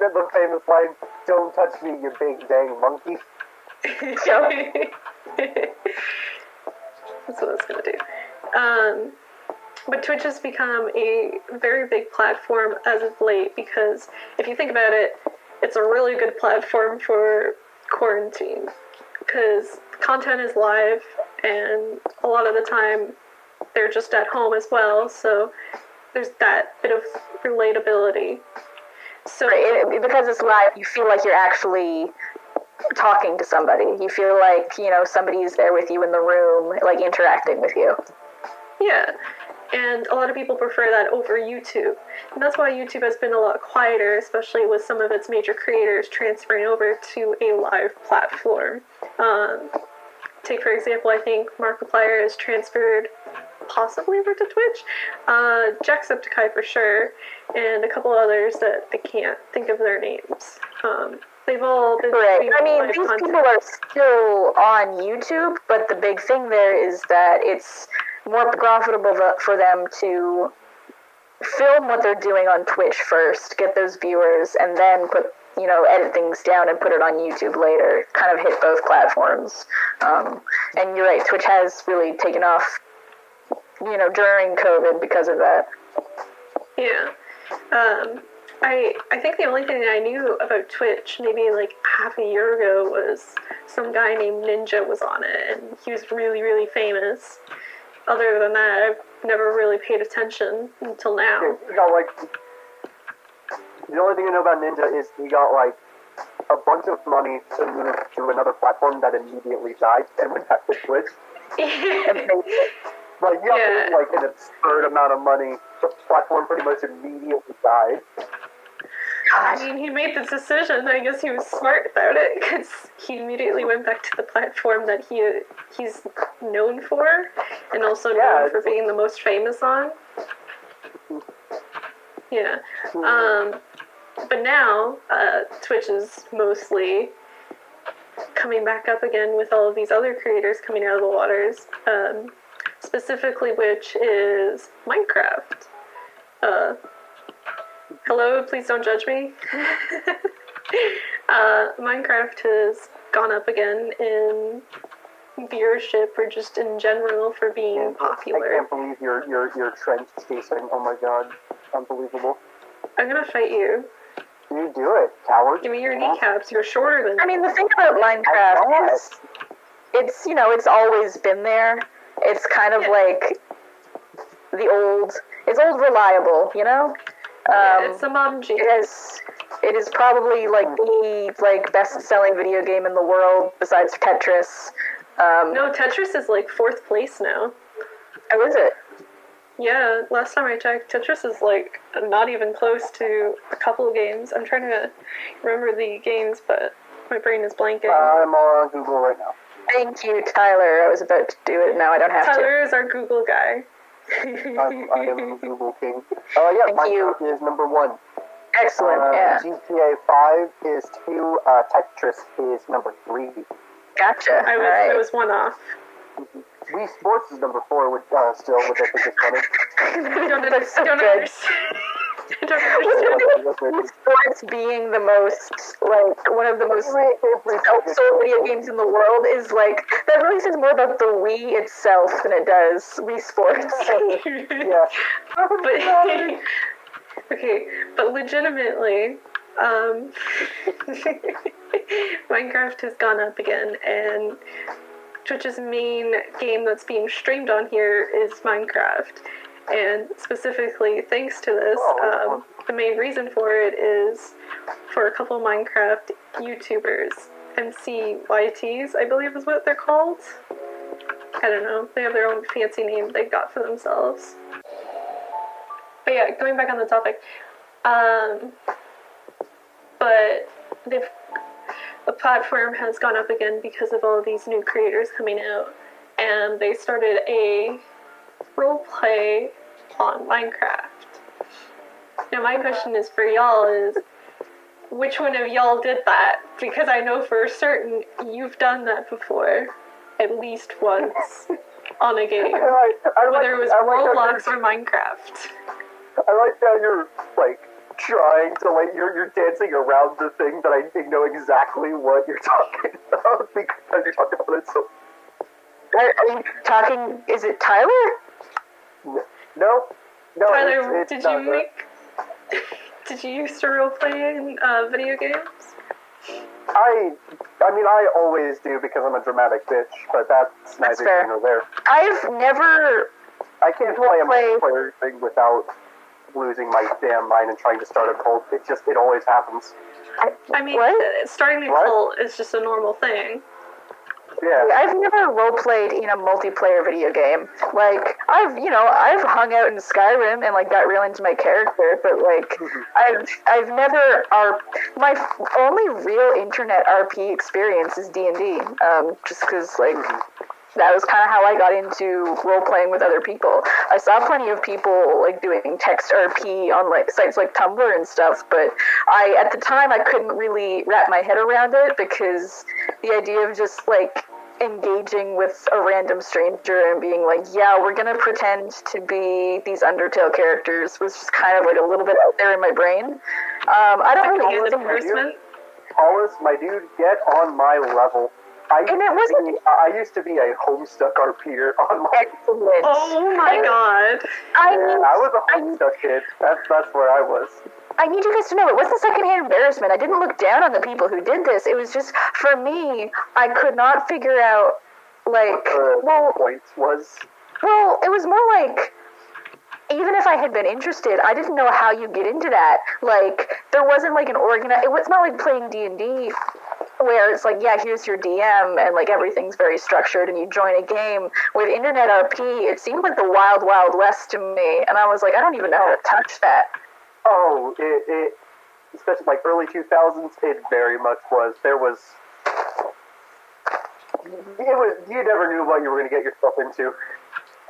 The famous line, "Don't touch me, you big dang monkey." That's what I was gonna do. But Twitch has become a very big platform as of late, because if you think about it, it's a really good platform for quarantine, because content is live, and a lot of the time they're just at home as well, so there's that bit of relatability. So right, because it's live, you feel like you're actually talking to somebody. You feel like, you know, somebody's there with you in the room, like interacting with you. yeah, and a lot of people prefer that over YouTube. And that's why YouTube has been a lot quieter, especially with some of its major creators transferring over to a live platform. Take, for example, I think Markiplier has transferred possibly over to Twitch. Jacksepticeye for sure, and a couple others that I can't think of their names. They've all been right. I mean, live these content. people are still on YouTube, but the big thing there is that it's more profitable for them to film what they're doing on Twitch first, get those viewers, and then edit things down and put it on YouTube later. Kind of hit both platforms. And you're right, Twitch has really taken off, during COVID because of that. Yeah. I think the only thing that I knew about Twitch maybe like half a year ago was some guy named Ninja was on it, and he was really, really famous. Other than that, I've never really paid attention until now. Yeah, he got the only thing I know about Ninja is he got a bunch of money to move to another platform that immediately died and went back to Twitch. And paid an absurd amount of money. The platform pretty much immediately died. I mean, he made the decision. I guess he was smart about it, because he immediately went back to the platform that he's known for, and also known for being the most famous on. Yeah. But now, Twitch is mostly coming back up again with all of these other creators coming out of the waters, specifically which is Minecraft. Hello, please don't judge me. Minecraft has gone up again in viewership or just in general for being popular. I can't believe you're trench chasing. Oh my god. Unbelievable. I'm gonna fight you. You do it, coward. Give me your kneecaps. You're shorter than me. I mean, the thing about Minecraft is, it's, you know, it's always been there. It's kind of like it's old reliable, you know? It's a mom G. It is probably like the best-selling video game in the world besides Tetris. No, Tetris is like 4th place now. How is it? Yeah, last time I checked, Tetris is like not even close to a couple of games. I'm trying to remember the games, but my brain is blanking. I'm on Google right now. Thank you, Tyler. I was about to do it. Now I don't have Tyler is our Google guy. I am Google King. Yeah, Thank you. Minecraft is number 1. Excellent, yeah. GTA 5 is 2. Tetris is number 3. Gotcha. I was one off. Wii Sports is number 4, which still, which I think is funny. I don't understand. Sports being the most, like, one of the most sold video games in the world is, like, that really says more about the Wii itself than it does Wii Sports. Yeah. But, okay, but legitimately, Minecraft has gone up again, and Twitch's main game that's being streamed on here is Minecraft. And specifically, thanks to this, the main reason for it is for a couple of Minecraft YouTubers. MCYTs, I believe is what they're called. I don't know. They have their own fancy name they got for themselves. But yeah, going back on the topic. But the platform has gone up again because of all of these new creators coming out. And they started a roleplay on Minecraft. Now my question is for y'all is, which one of y'all did that? Because I know for certain you've done that before, at least once, on a game. Whether it was Roblox or Minecraft. I like how you're, like, trying to, like, you're dancing around the thing, but I know exactly what you're talking about because you're talking about it so... Are you talking, is it Tyler? No. Tyler, it's not her. Did you used to roleplay in video games? I mean, I always do because I'm a dramatic bitch, but that's neither here nor there. I've never... I can't play a multiplayer thing without losing my damn mind and trying to start a cult. It always happens. I mean, starting a cult is just a normal thing. Yeah. I've never roleplayed in a multiplayer video game. Like, I've hung out in Skyrim and, like, got real into my character, but, like, I've never, my only real internet RP experience is D&D, just because, like, that was kind of how I got into role-playing with other people. I saw plenty of people, like, doing text RP on, like, sites like Tumblr and stuff, but at the time, I couldn't really wrap my head around it because the idea of just, like, engaging with a random stranger and being like, yeah, we're gonna pretend to be these Undertale characters was just kind of, like, a little bit out there in my brain. I don't really use it. Paulus, my dude, get on my level. I used to be a Homestuck RPer on my... Excellent. Oh my god. I was a Homestuck kid. That's where I was. I need you guys to know, it wasn't secondhand embarrassment. I didn't look down on the people who did this. It was just, for me, I could not figure out, like... What the point was? Well, it was more like... Even if I had been interested, I didn't know how you get into that. Like, there wasn't, like, an organized... It was not like playing D&D, where it's like, yeah, here's your DM, and, like, everything's very structured, and you join a game. With Internet RP, it seemed like the wild, wild west to me, and I was like, I don't even know how to touch that. Oh, it especially, like, early 2000s, it very much was. You never knew what you were going to get yourself into.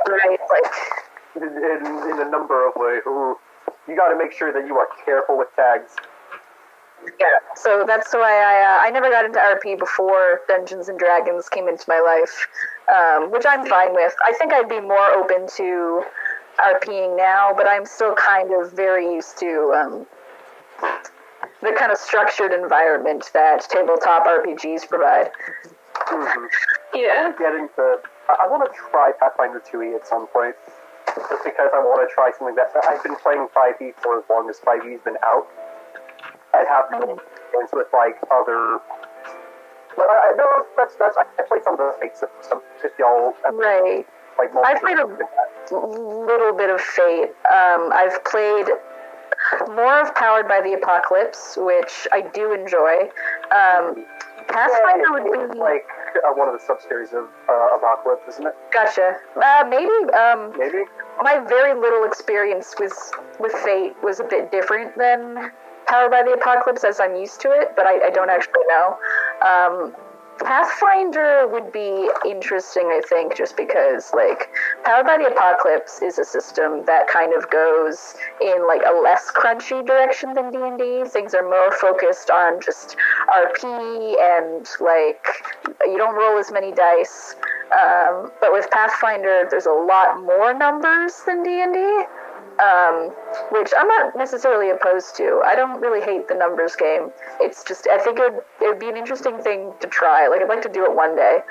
Right, like... In a number of ways. Ooh, you got to make sure that you are careful with tags. Yeah, so that's why I never got into RP before Dungeons and Dragons came into my life, which I'm fine with. I think I'd be more open to RPing now, but I'm still kind of very used to the kind of structured environment that tabletop RPGs provide. Mm-hmm. Yeah. I want to try Pathfinder 2e at some point, just because I want to try something that I've been playing 5e for as long as 5e's been out. I have no experience with like other. But I know I played some of the fake systems. If y'all Right. like, I've played a little bit of Fate. I've played more of Powered by the Apocalypse, which I do enjoy. Pathfinder would be like one of the sub-series of Apocalypse, isn't it? Gotcha. Maybe. Maybe. My very little experience with Fate was a bit different than Powered by the Apocalypse, as I'm used to it, but I don't actually know. Pathfinder would be interesting, I think, just because, like, Powered by the Apocalypse is a system that kind of goes in, like, a less crunchy direction than D&D. Things are more focused on just RP and, like, you don't roll as many dice. But with Pathfinder, there's a lot more numbers than D&D. Which I'm not necessarily opposed to. I don't really hate the numbers game. It's just, I think it would be an interesting thing to try. Like, I'd like to do it one day.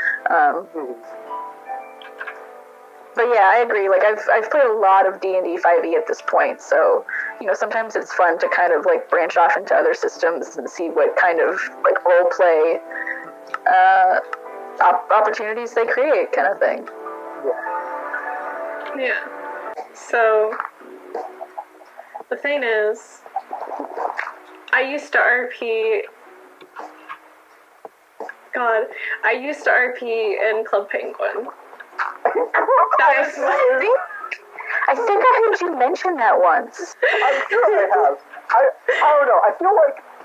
But yeah, I agree. Like, I've played a lot of D&D 5e at this point, so, you know, sometimes it's fun to kind of, like, branch off into other systems and see what kind of, like, role play opportunities they create, kind of thing. Yeah. So, the thing is, I used to RP in Club Penguin. I think I heard you mention that once. I'm sure I have. I don't know.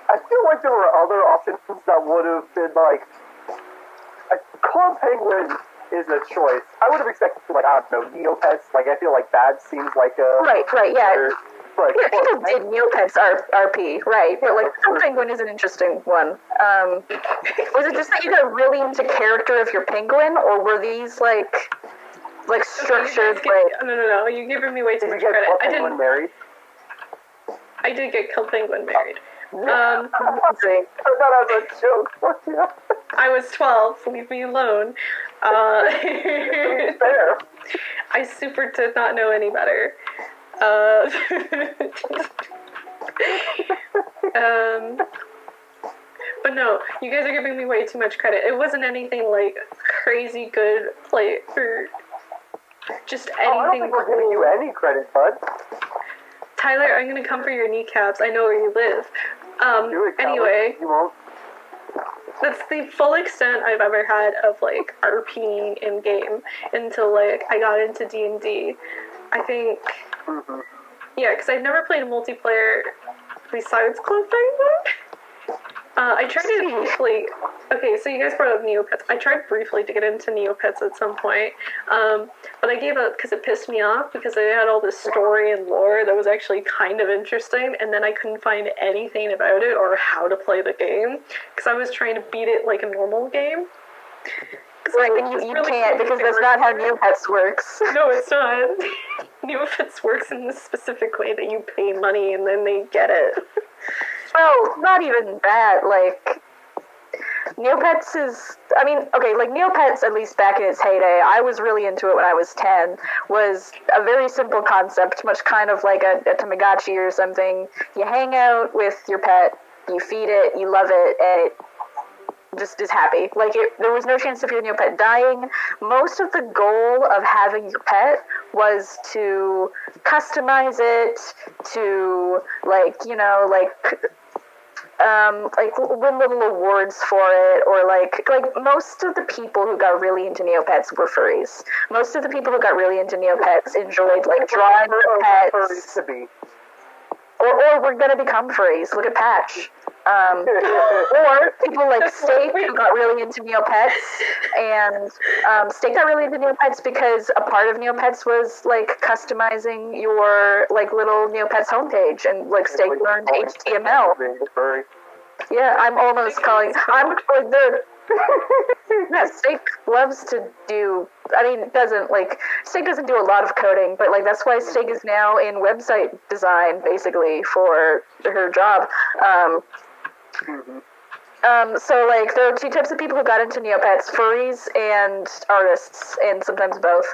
I feel like there were other options that would have been like. Club Penguin is a choice. I would have expected, like, I don't know, Neopets. Like, I feel like that seems like a right, yeah. Like, yeah, people did Neopets RP, right? But like, Club Penguin is an interesting one. Was it just that you got really into character of your penguin, or were these like structured? No. You're giving me way too much credit. I did get Club Penguin married. I thought that was a joke. I was 12, so leave me alone. Fair. I super did not know any better. But no, you guys are giving me way too much credit. It wasn't anything like crazy good play or just anything. I don't think we're giving you any credit, bud. Tyler, I'm gonna come for your kneecaps. I know where you live. Anyway, you won't. That's the full extent I've ever had of like RPing in game until like I got into D&D. I think, yeah, because I've never played a multiplayer besides Club Penguin. I tried to briefly. Okay, so you guys brought up Neopets. I tried briefly to get into Neopets at some point, but I gave up because it pissed me off because they had all this story and lore that was actually kind of interesting, and then I couldn't find anything about it or how to play the game because I was trying to beat it like a normal game. Right, and you really can't because that's not how Neopets works. No, it's not. Neopets works in this specific way that you pay money and then they get it. Well, not even that, like, Neopets is, I mean, okay, like, Neopets, at least back in its heyday, I was really into it when I was 10, was a very simple concept, much kind of like a Tamagotchi or something. You hang out with your pet, you feed it, you love it, and it just is happy. Like, there was no chance of your pet dying. Most of the goal of having your pet was to customize it, to, like, you know, like win little awards for it, or like most of the people who got really into Neopets were furries. Most of the people who got really into Neopets enjoyed like drawing their pets. To be. Or we're gonna become furries. Look at Patch. Or people like Steak, who got really into Neopets, and Steak got really into Neopets because a part of Neopets was like customizing your like little Neopets homepage, and like Steak learned HTML. Yeah, I'm almost calling. I'm like the. Yeah, Steak loves to do. I mean, Steak doesn't do a lot of coding, but like that's why Steak is now in website design, basically for her job. So like there are two types of people who got into Neopets: furries and artists, and sometimes both.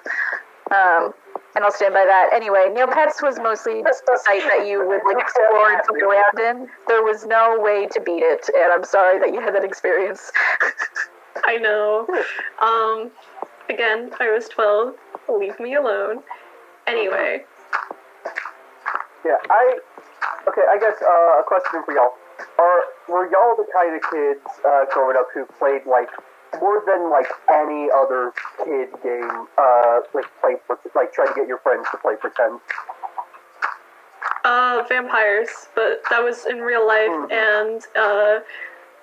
And I'll stand by that. Anyway, Neopets was mostly just a site that you would like explore and play around in. There was no way to beat it, and I'm sorry that you had that experience. I know. Again, I was 12. Leave me alone. Anyway. Yeah, I guess a question for y'all. Were y'all the kind of kids growing up who played like more than like any other kid game, try to get your friends to play pretend? Vampires, but that was in real life, and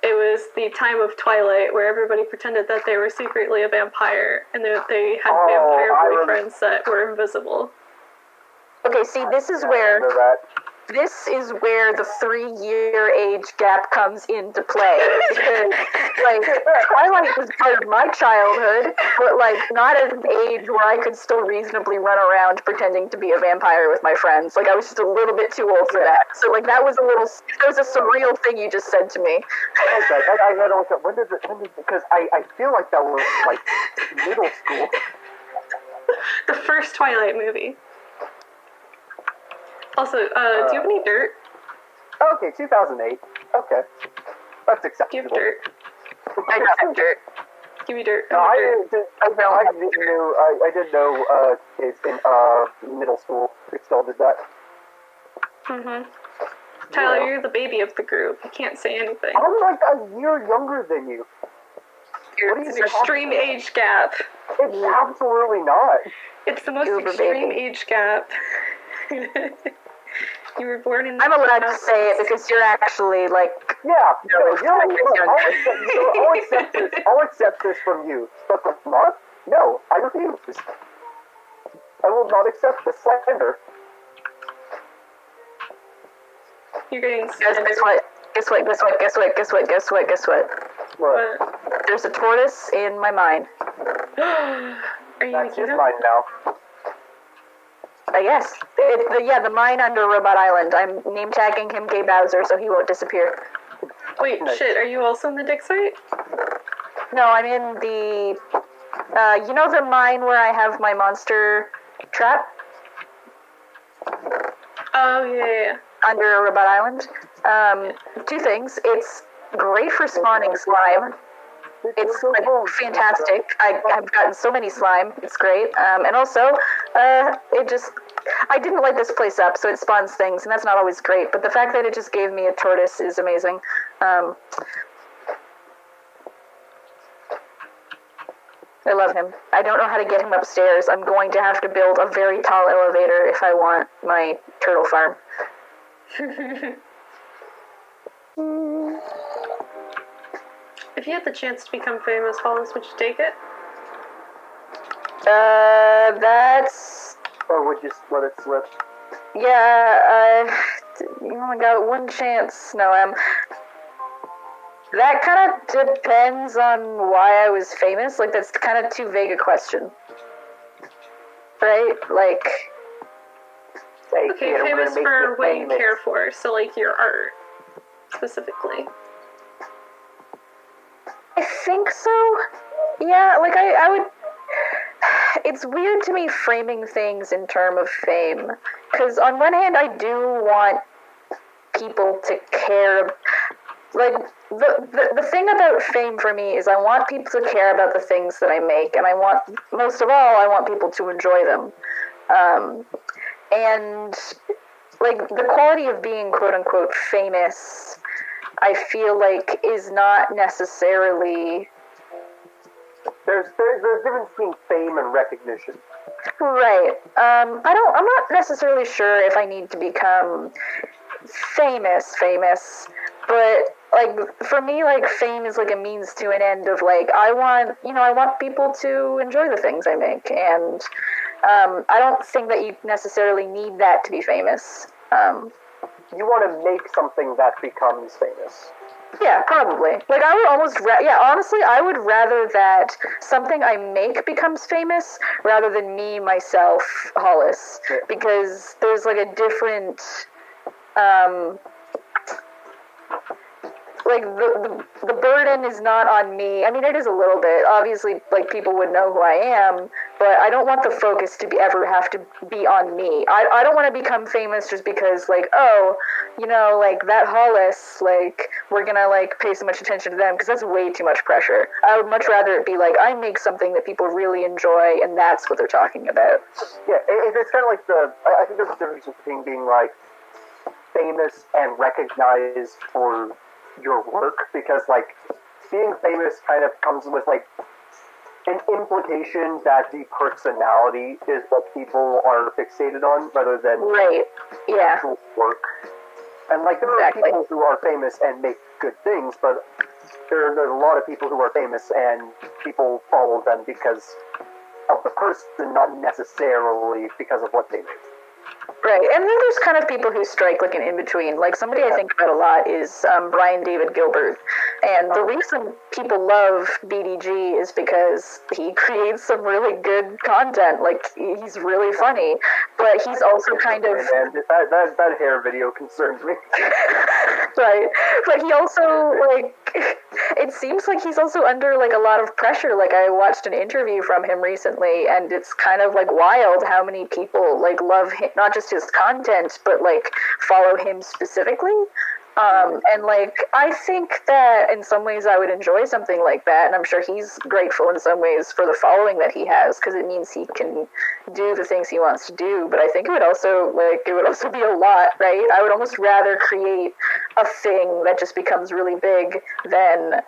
it was the time of Twilight where everybody pretended that they were secretly a vampire, and that they had vampire boyfriends that were invisible. Okay, see, this is where the 3-year age gap comes into play. Because, like, Twilight was part of my childhood, but, like, not at an age where I could still reasonably run around pretending to be a vampire with my friends. Like, I was just a little bit too old for that. So, like, that was a surreal thing you just said to me. Okay, when did it, because I feel like that was, like, middle school. The first Twilight movie. Also, do you have any dirt? Okay, 2008. Okay. That's acceptable. Do you have dirt? I don't have dirt. Give me dirt. No, I did know kids in middle school who still did that. Tyler, you're the baby of the group. You can't say anything. I'm like a year younger than you. It's an extreme age gap. It's absolutely not. It's the most extreme age gap. You were born in... I'm allowed to say it because you're actually, like... Yeah, I'll accept this from you. But from Mark? No, I refuse. I will not accept the slander. You're getting... Guess what? What? There's a tortoise in my mind. Are you That's his making him? mind now. Yes. The mine under Robot Island. I'm name tagging him Gay Bowser so he won't disappear. Wait, shit, are you also in the dig site? No, I'm in the... you know the mine where I have my monster trap? Oh, yeah. Under Robot Island. Two things. It's great for spawning slime. It's like fantastic. I've gotten so many slime. It's great. And also, I didn't light this place up, so it spawns things, and that's not always great. But the fact that it just gave me a tortoise is amazing. I love him. I don't know how to get him upstairs. I'm going to have to build a very tall elevator if I want my turtle farm. If you had the chance to become famous, Hollis, would you take it? That's... Or would you let it slip? Yeah, you only got one chance. No, that kind of depends on why I was famous. Like, that's kind of too vague a question. Right? Like... Okay, famous for what you care for, so like your art, specifically. I think so. Yeah, like I would... It's weird to me framing things in terms of fame. Because on one hand, I do want people to care. Like, the thing about fame for me is I want people to care about the things that I make. And most of all, I want people to enjoy them. And, like, the quality of being quote-unquote famous, I feel like, is not necessarily... There's a difference between fame and recognition. Right. I'm not necessarily sure if I need to become famous, but like, for me, like, fame is like a means to an end of, like, I want people to enjoy the things I make, and I don't think that you necessarily need that to be famous. You want to make something that becomes famous. Yeah, probably. Like, I would almost, honestly, I would rather that something I make becomes famous rather than me, myself, Hollis. Yeah. Because there's, like, a different, like, the burden is not on me. I mean, it is a little bit. Obviously, like, people would know who I am, but I don't want the focus to ever have to be on me. I don't want to become famous just because, like, oh, like, that Hollis, like, we're gonna, like, pay so much attention to them, because that's way too much pressure. I would much rather it be, like, I make something that people really enjoy, and that's what they're talking about. Yeah, it's kind of like I think there's a difference between being, like, famous and recognized for your work, because, like, being famous kind of comes with, like, an implication that the personality is what people are fixated on rather than Right, yeah. actual work. And, like, there are people who are famous and make good things, but there's a lot of people who are famous and people follow them because of the person, not necessarily because of what they make. Right, and then there's kind of people who strike like an in-between. Like, somebody I think about a lot is Brian David Gilbert. And the reason people love BDG is because he creates some really good content. Like, he's really funny, but he's also kind of... And that hair video concerns me. Right, but he also, like, it seems like he's also under, like, a lot of pressure. Like, I watched an interview from him recently, and it's kind of, like, wild how many people, like, love him, not just his content, but, like, follow him specifically. And, like, I think that in some ways I would enjoy something like that, and I'm sure he's grateful in some ways for the following that he has, because it means he can do the things he wants to do, but I think it would also be a lot, right? I would almost rather create a thing that just becomes really big than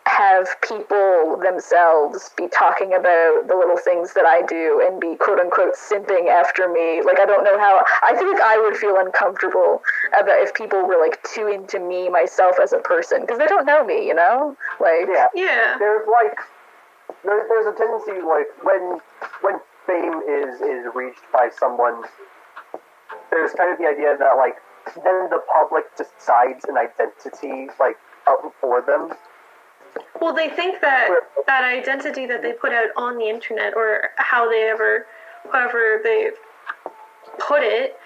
have people themselves be talking about the little things that I do and be quote-unquote simping after me. Like, I don't know how... I think I would feel uncomfortable about if people were, like, too into me, myself, as a person, because they don't know me, Like... Yeah. There's, like... There's a tendency, like, when fame is reached by someone, there's kind of the idea that, like, then the public decides an identity, like, for them. Well, they think that that identity that they put out on the internet, or however they put it,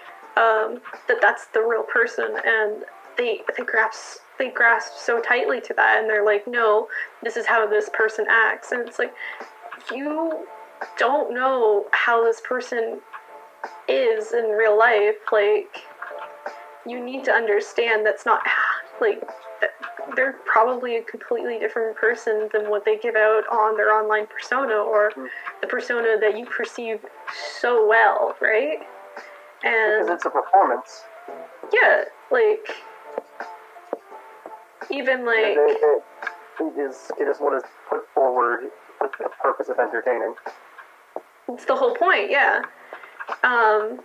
that's the real person, and they grasp so tightly to that, and they're like, no, this is how this person acts, and it's like, you don't know how this person is in real life. Like, you need to understand that's not, like, they're probably a completely different person than what they give out on their online persona, or the persona that you perceive so well, right? And because it's a performance. Yeah, like, even like it is what is put forward with the purpose of entertaining. it's the whole point, yeah. And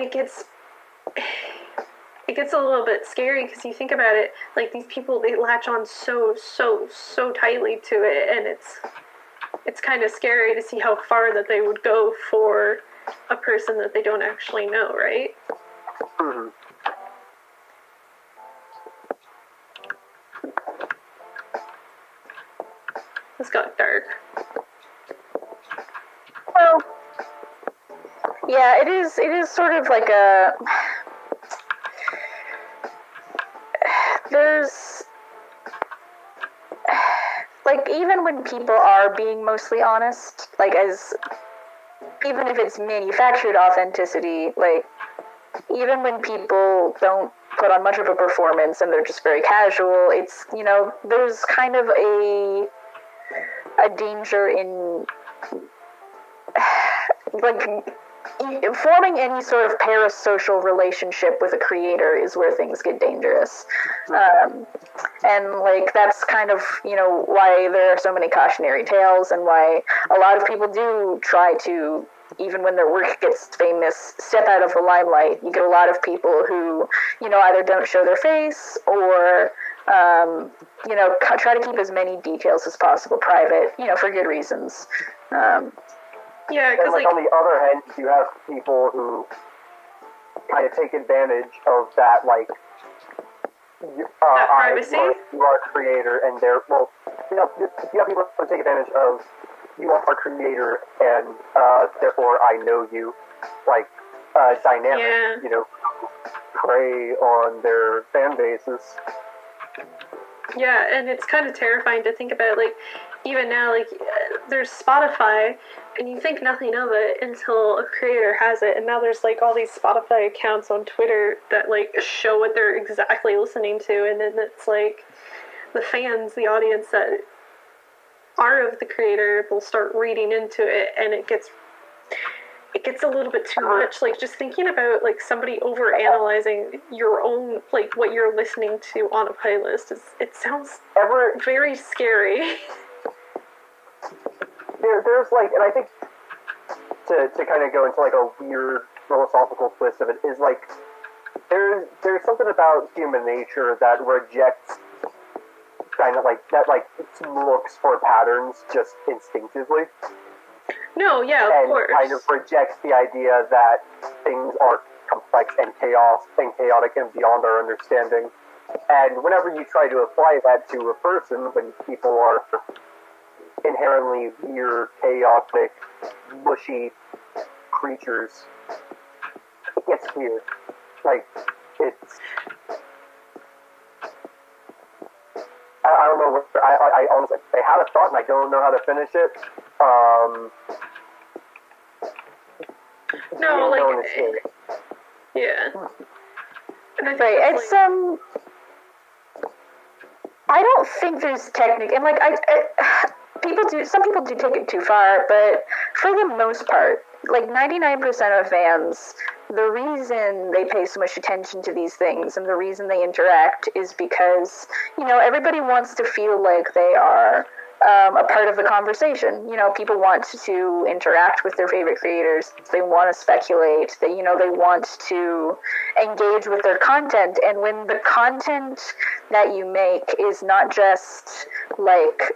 it gets a little bit scary because you think about it, like, these people, they latch on so tightly to it, and it's kind of scary to see how far that they would go for a person that they don't actually know, right? Mm-hmm. This got dark. Well, yeah, it is sort of like a... There's... Like, even when people are being mostly honest, like, even if it's manufactured authenticity, like, even when people don't put on much of a performance and they're just very casual, it's, there's kind of a danger in, like, forming any sort of parasocial relationship with a creator is where things get dangerous. And, like, that's kind of, why there are so many cautionary tales, and why a lot of people do try to even when their work gets famous, step out of the limelight. You get a lot of people who, either don't show their face or, try to keep as many details as possible private, for good reasons. Yeah, because on the other hand, you have people who kind of take advantage of that, like, privacy? You are a creator, and you have people who take advantage of you are a creator, and therefore I know you, like, dynamic, prey on their fan bases. Yeah, and it's kind of terrifying to think about, like, even now, like, there's Spotify, and you think nothing of it until a creator has it, and now there's, like, all these Spotify accounts on Twitter that, like, show what they're exactly listening to, and then it's, like, the fans, the audience that are of the creator will start reading into it, and it gets a little bit too much. Like, just thinking about, like, somebody over-analyzing your own, like, what you're listening to on a playlist, it sounds very scary. There's, like, and I think to kind of go into, like, a weird philosophical twist of it is, like, there's something about human nature that rejects kind of, like, that, like, looks for patterns just instinctively. No, yeah, of course. And kind of rejects the idea that things are complex and chaotic and beyond our understanding. And whenever you try to apply that to a person, when people are inherently weird, chaotic, mushy creatures, it gets weird. Like, it's... I don't know what... I honestly... I had a thought and I don't know how to finish it. No, like... Yeah. And I think right, it's, I don't think there's technique, and, like, some people do take it too far, but for the most part, like, 99% of fans, the reason they pay so much attention to these things and the reason they interact is because, everybody wants to feel like they are a part of the conversation. People want to interact with their favorite creators. They want to speculate. They want to engage with their content. And when the content that you make is not just, like,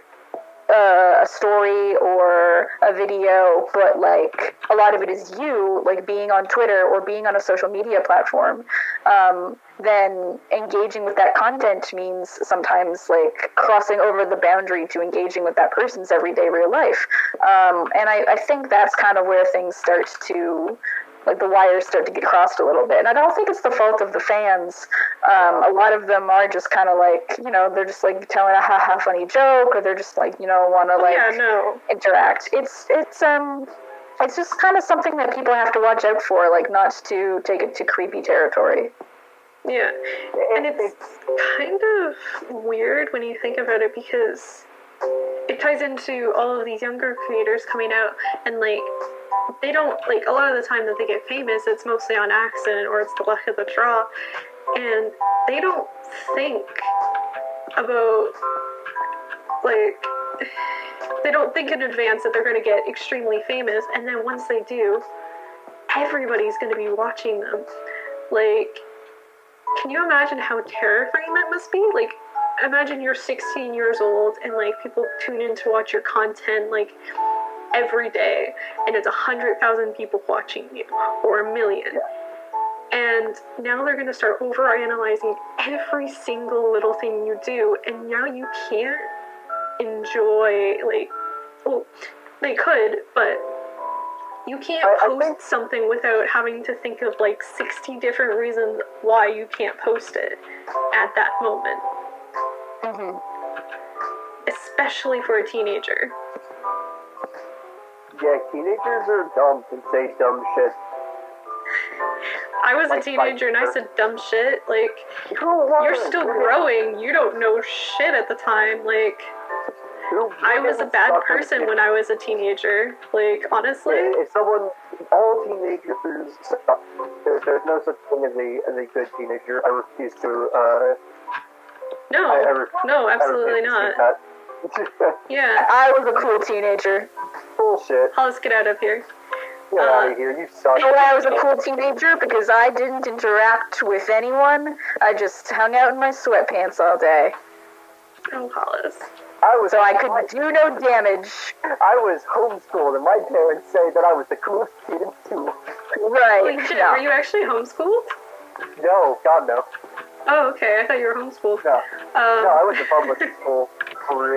a story or a video, but, like, a lot of it is you, like, being on Twitter or being on a social media platform, then engaging with that content means sometimes, like, crossing over the boundary to engaging with that person's everyday real life. And I think that's kind of where things start to, like, the wires start to get crossed a little bit. And I don't think it's the fault of the fans. A lot of them are just kind of like, they're just, like, telling a ha-ha funny joke, or they're just, like, want to, like, interact. It's just kind of something that people have to watch out for, like, not to take it to creepy territory. Yeah. And it's kind of weird when you think about it, because it ties into all of these younger creators coming out, and, like, they don't, like, a lot of the time that they get famous, it's mostly on accident, or it's the luck of the draw, and they don't think about, like, they don't think in advance that they're going to get extremely famous, and then once they do, everybody's going to be watching them. Like, can you imagine how terrifying that must be? Like, imagine you're 16 years old, and, like, people tune in to watch your content, like, every day, and it's 100,000 people watching you, or 1 million. And now they're going to start overanalyzing every single little thing you do, and now you can't enjoy, like, well, they could, but you can't post something without having to think of, like, 60 different reasons why you can't post it at that moment. Mm-hmm. Especially for a teenager. Yeah, teenagers are dumb and say dumb shit. I was a teenager and I said dumb shit. Like, you're still growing. You don't know shit at the time. Like, I was a bad person when I was a teenager. Like, honestly. If all teenagers, there's no such thing as a good teenager. I refuse to, No, absolutely not. Yeah. I was a cool teenager. Bullshit. Let's get out of here. Get out of here, you suck. You know why I was a cool teenager? Because I didn't interact with anyone. I just hung out in my sweatpants all day. Oh, Hollis. So I could do no damage. I was homeschooled, and my parents say that I was the coolest kid in school. Right. Holy shit, No. were you actually homeschooled? No, God no. Oh, okay, I thought you were homeschooled. No, I went to public school.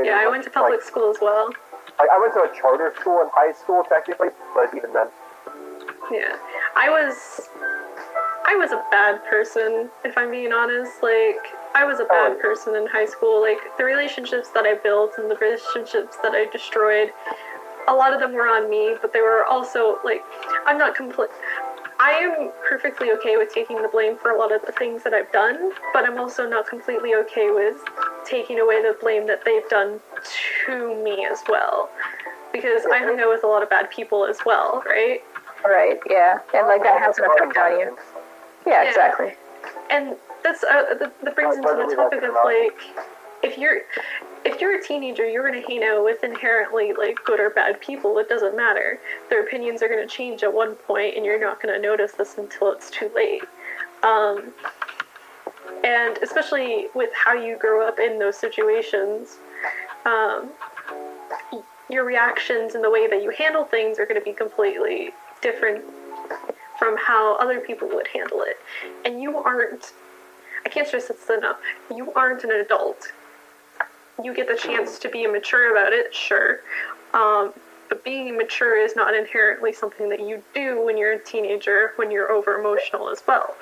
Yeah, I went to public school as well. I went to a charter school in high school, technically, but even then. Yeah, I was a bad person, if I'm being honest. Like, I was a bad person in high school. Like, the relationships that I built and the relationships that I destroyed, a lot of them were on me, but they were also, like, I am perfectly okay with taking the blame for a lot of the things that I've done, but I'm also not completely okay with taking away the blame that they've done to me as well. Because I hung out with a lot of bad people as well, right? Right, yeah. And, like, that has an effect on you. Yeah, exactly. And that's that brings into the topic of, like, if you're a teenager, you're going to hang out with inherently, like, good or bad people. It doesn't matter. Their opinions are going to change at one point, and you're not going to notice this until it's too late. And especially with how you grow up in those situations, your reactions and the way that you handle things are going to be completely different from how other people would handle it. And you aren't, I can't stress this enough, you aren't an adult. You get the chance to be immature about it, sure. But being mature is not inherently something that you do when you're a teenager, when you're over emotional as well.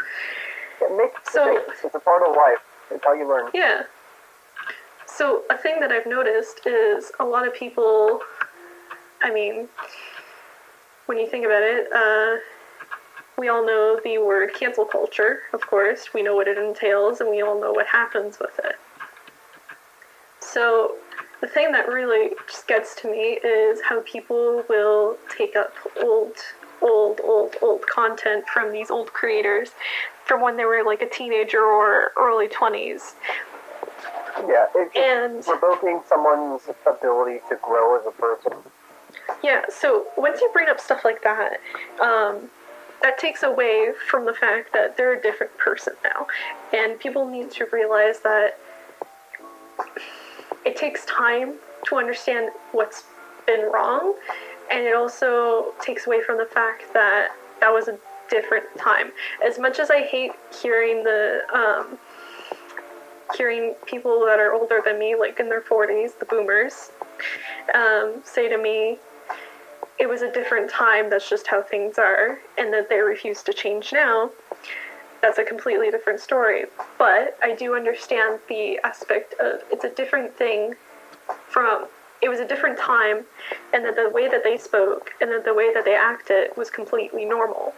It's a part of life. It's how you learn. Yeah. So a thing that I've noticed is a lot of people, I mean, when you think about it, we all know the word cancel culture, of course. We know what it entails, and we all know what happens with it. So the thing that really just gets to me is how people will take up old content from these old creators from when they were like a teenager or early 20s. Yeah, it's revoking someone's ability to grow as a person. Yeah, so once you bring up stuff like that, that takes away from the fact that they're a different person now. And people need to realize that it takes time to understand what's been wrong, and it also takes away from the fact that that was a different time. As much as I hate hearing hearing people that are older than me, like in their 40s, the boomers, say to me, it was a different time, that's just how things are, and that they refuse to change now, that's a completely different story. But I do understand the aspect of it's a different thing from, it was a different time, and that the way that they spoke and that the way that they acted was completely normal.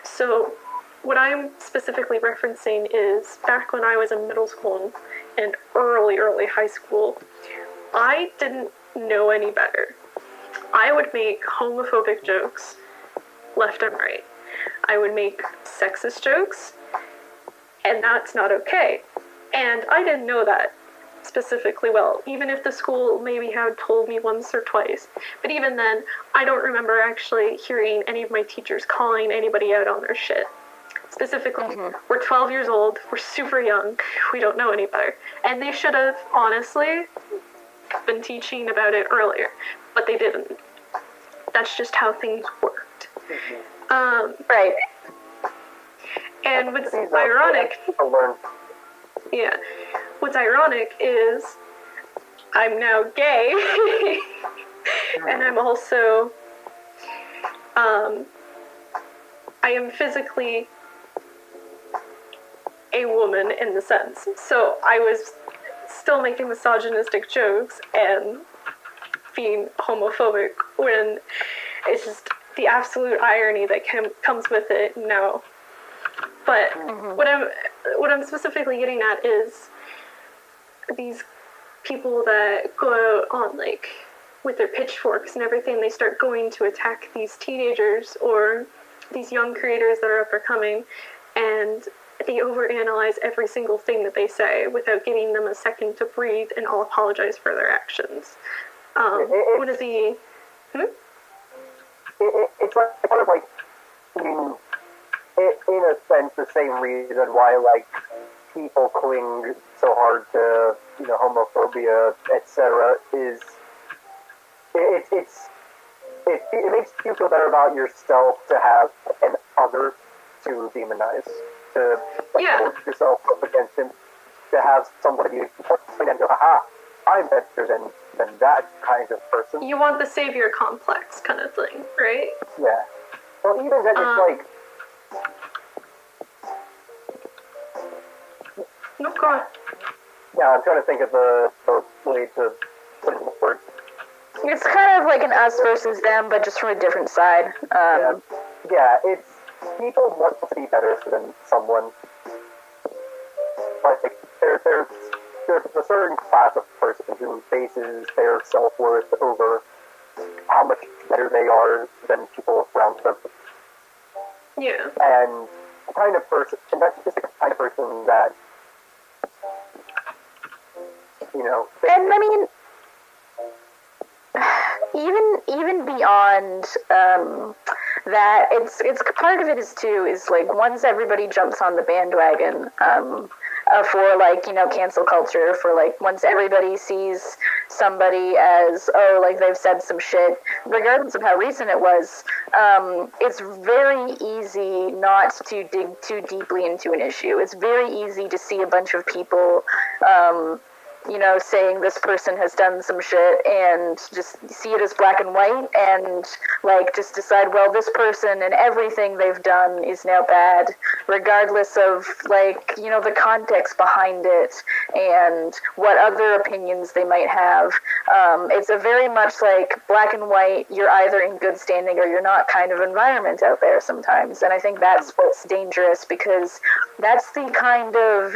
So what I'm specifically referencing is back when I was in middle school and early high school, I didn't know any better. I would make homophobic jokes left and right. I would make sexist jokes, and that's not okay. And I didn't know that specifically well, even if the school maybe had told me once or twice. But even then, I don't remember actually hearing any of my teachers calling anybody out on their shit. Specifically, we're 12 years old, we're super young, we don't know any better. And they should have, honestly, been teaching about it earlier, but they didn't. That's just how things worked. Right. And what's ironic, what's ironic is I'm now gay, and I'm also, I am physically a woman in the sense. So I was still making misogynistic jokes and being homophobic when it's just the absolute irony that comes with it now. But what I'm specifically getting at is these people that go out on, like, with their pitchforks and everything, they start going to attack these teenagers or these young creators that are up and coming, and they overanalyze every single thing that they say without giving them a second to breathe and all apologize for their actions. One of the... it's like kind of like in a sense the same reason why like people cling so hard to homophobia, etc. is it makes you feel better about yourself to have an other to demonize, to hold yourself up against him, to have somebody point and go, aha, I'm better than that kind of person. You want the savior complex kind of thing, right? Yeah. Well, even then, it's like... No, go on. Yeah, I'm trying to think of the way to put it in words. It's kind of like an us versus them, but just from a different side. Yeah, it's people want to be better than someone. Like, there's a certain class of person who bases their self-worth over how much better they are than people around them. Yeah. And the kind of person, and that's just the kind of person that, and I mean, even beyond that, it's part of it is like once everybody jumps on the bandwagon for like cancel culture, for like once everybody sees somebody as like they've said some shit, regardless of how recent it was, it's very easy not to dig too deeply into an issue. It's very easy to see a bunch of people saying this person has done some shit and just see it as black and white and like just decide, well, this person and everything they've done is now bad, regardless of like, the context behind it and what other opinions they might have. It's a very much like black and white, you're either in good standing or you're not kind of environment out there sometimes. And I think that's what's dangerous, because that's the kind of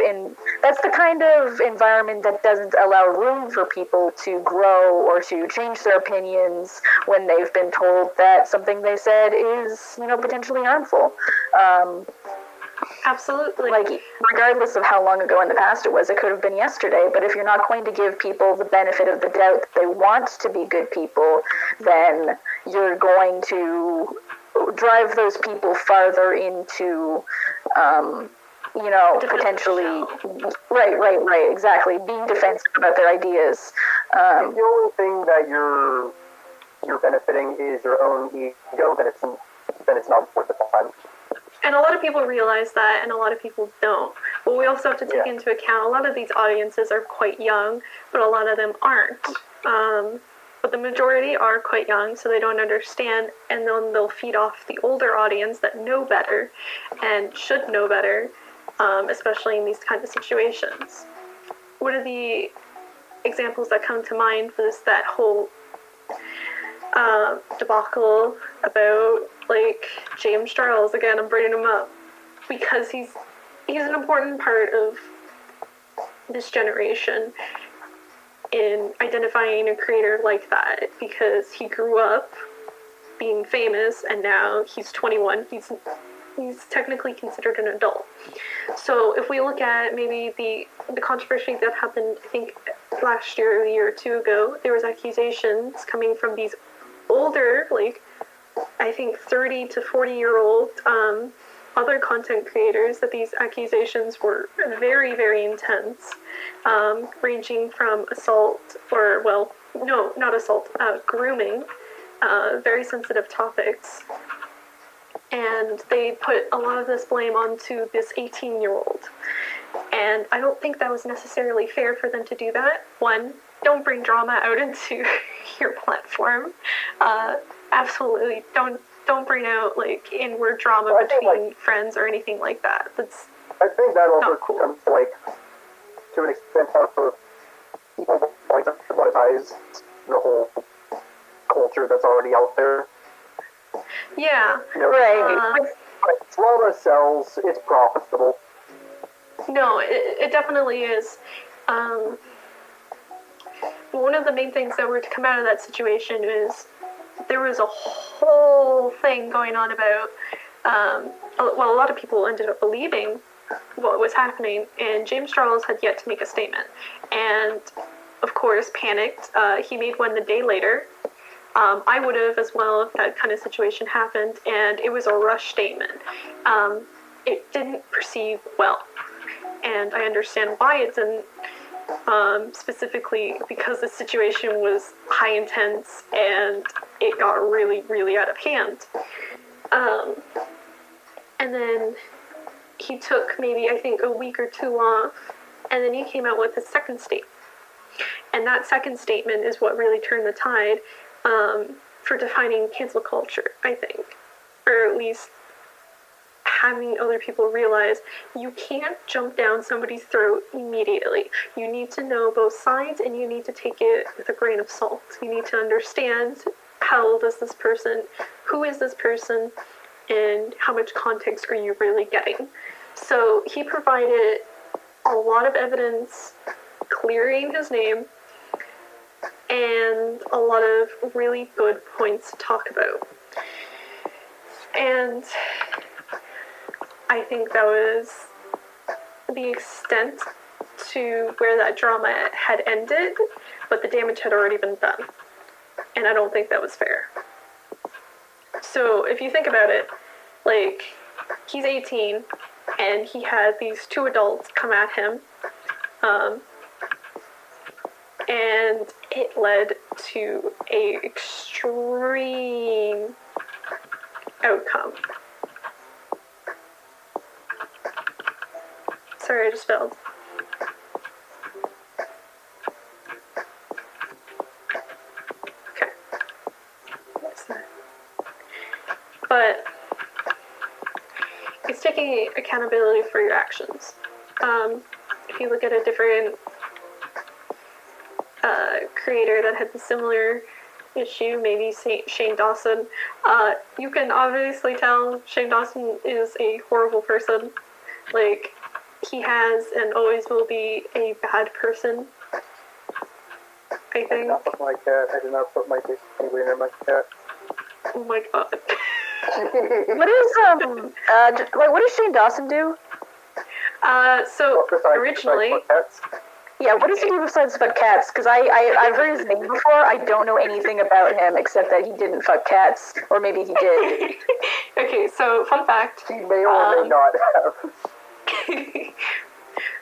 environment that doesn't allow room for people to grow or to change their opinions when they've been told that something they said is, potentially harmful. Absolutely. Like, regardless of how long ago in the past it was, it could have been yesterday, but if you're not going to give people the benefit of the doubt that they want to be good people, then you're going to drive those people farther into potentially, right, exactly, being defensive about their ideas. If the only thing that you're benefiting is your own ego, then it's not worth the time. And a lot of people realize that, and a lot of people don't. But we also have to take into account a lot of these audiences are quite young, but a lot of them aren't. But the majority are quite young, so they don't understand, and then they'll feed off the older audience that know better and should know better, especially in these kinds of situations. One of the examples that come to mind was that whole debacle about like James Charles. Again, I'm bringing him up because he's an important part of this generation in identifying a creator like that, because he grew up being famous and now he's 21. He's technically considered an adult. So if we look at maybe the controversy that happened, I think last year or a year or two ago, there was accusations coming from these older, like I think 30 to 40-year-old other content creators, that these accusations were very, very intense, ranging from assault, or, well, no, not assault, grooming, very sensitive topics. And they put a lot of this blame onto this 18-year-old. And I don't think that was necessarily fair for them to do that. One, don't bring drama out into your platform. Absolutely, don't bring out like inward drama between friends or anything like that. I think that also cool. comes like to an extent of people like to monetize the whole culture that's already out there. Yeah, right. Drama sells. It's profitable. No, it definitely is. One of the main things that were to come out of that situation is there was a whole thing going on about, a lot of people ended up believing what was happening, and James Charles had yet to make a statement. And, of course, panicked. He made one the day later, I would have as well if that kind of situation happened, and it was a rush statement. It didn't proceed well, and I understand why it didn't, specifically because the situation was high intense and it got really, really out of hand. And then he took maybe, I think, a week or two off, and then he came out with his second statement. And that second statement is what really turned the tide for defining cancel culture, I think. Or at least having other people realize you can't jump down somebody's throat immediately. You need to know both sides, and you need to take it with a grain of salt. You need to understand how old is this person, who is this person, and how much context are you really getting. So he provided a lot of evidence clearing his name and a lot of really good points to talk about. And I think that was the extent to where that drama had ended, but the damage had already been done. And I don't think that was fair. So if you think about it, like, he's 18, and he had these two adults come at him, and it led to a extreme outcome. Sorry, I just failed. Okay. What's that? But it's taking accountability for your actions. If you look at a different creator that had a similar issue, maybe Shane Dawson, you can obviously tell Shane Dawson is a horrible person. Like, he has and always will be a bad person, I think. I did not put my cat. I did not put my dick anywhere near my cat. Oh my god. What does Shane Dawson do? So originally, Yeah, what does he do besides fuck cats? Because I've heard his name before. I don't know anything about him except that he didn't fuck cats, or maybe he did. Okay, so fun fact. He may or may not have.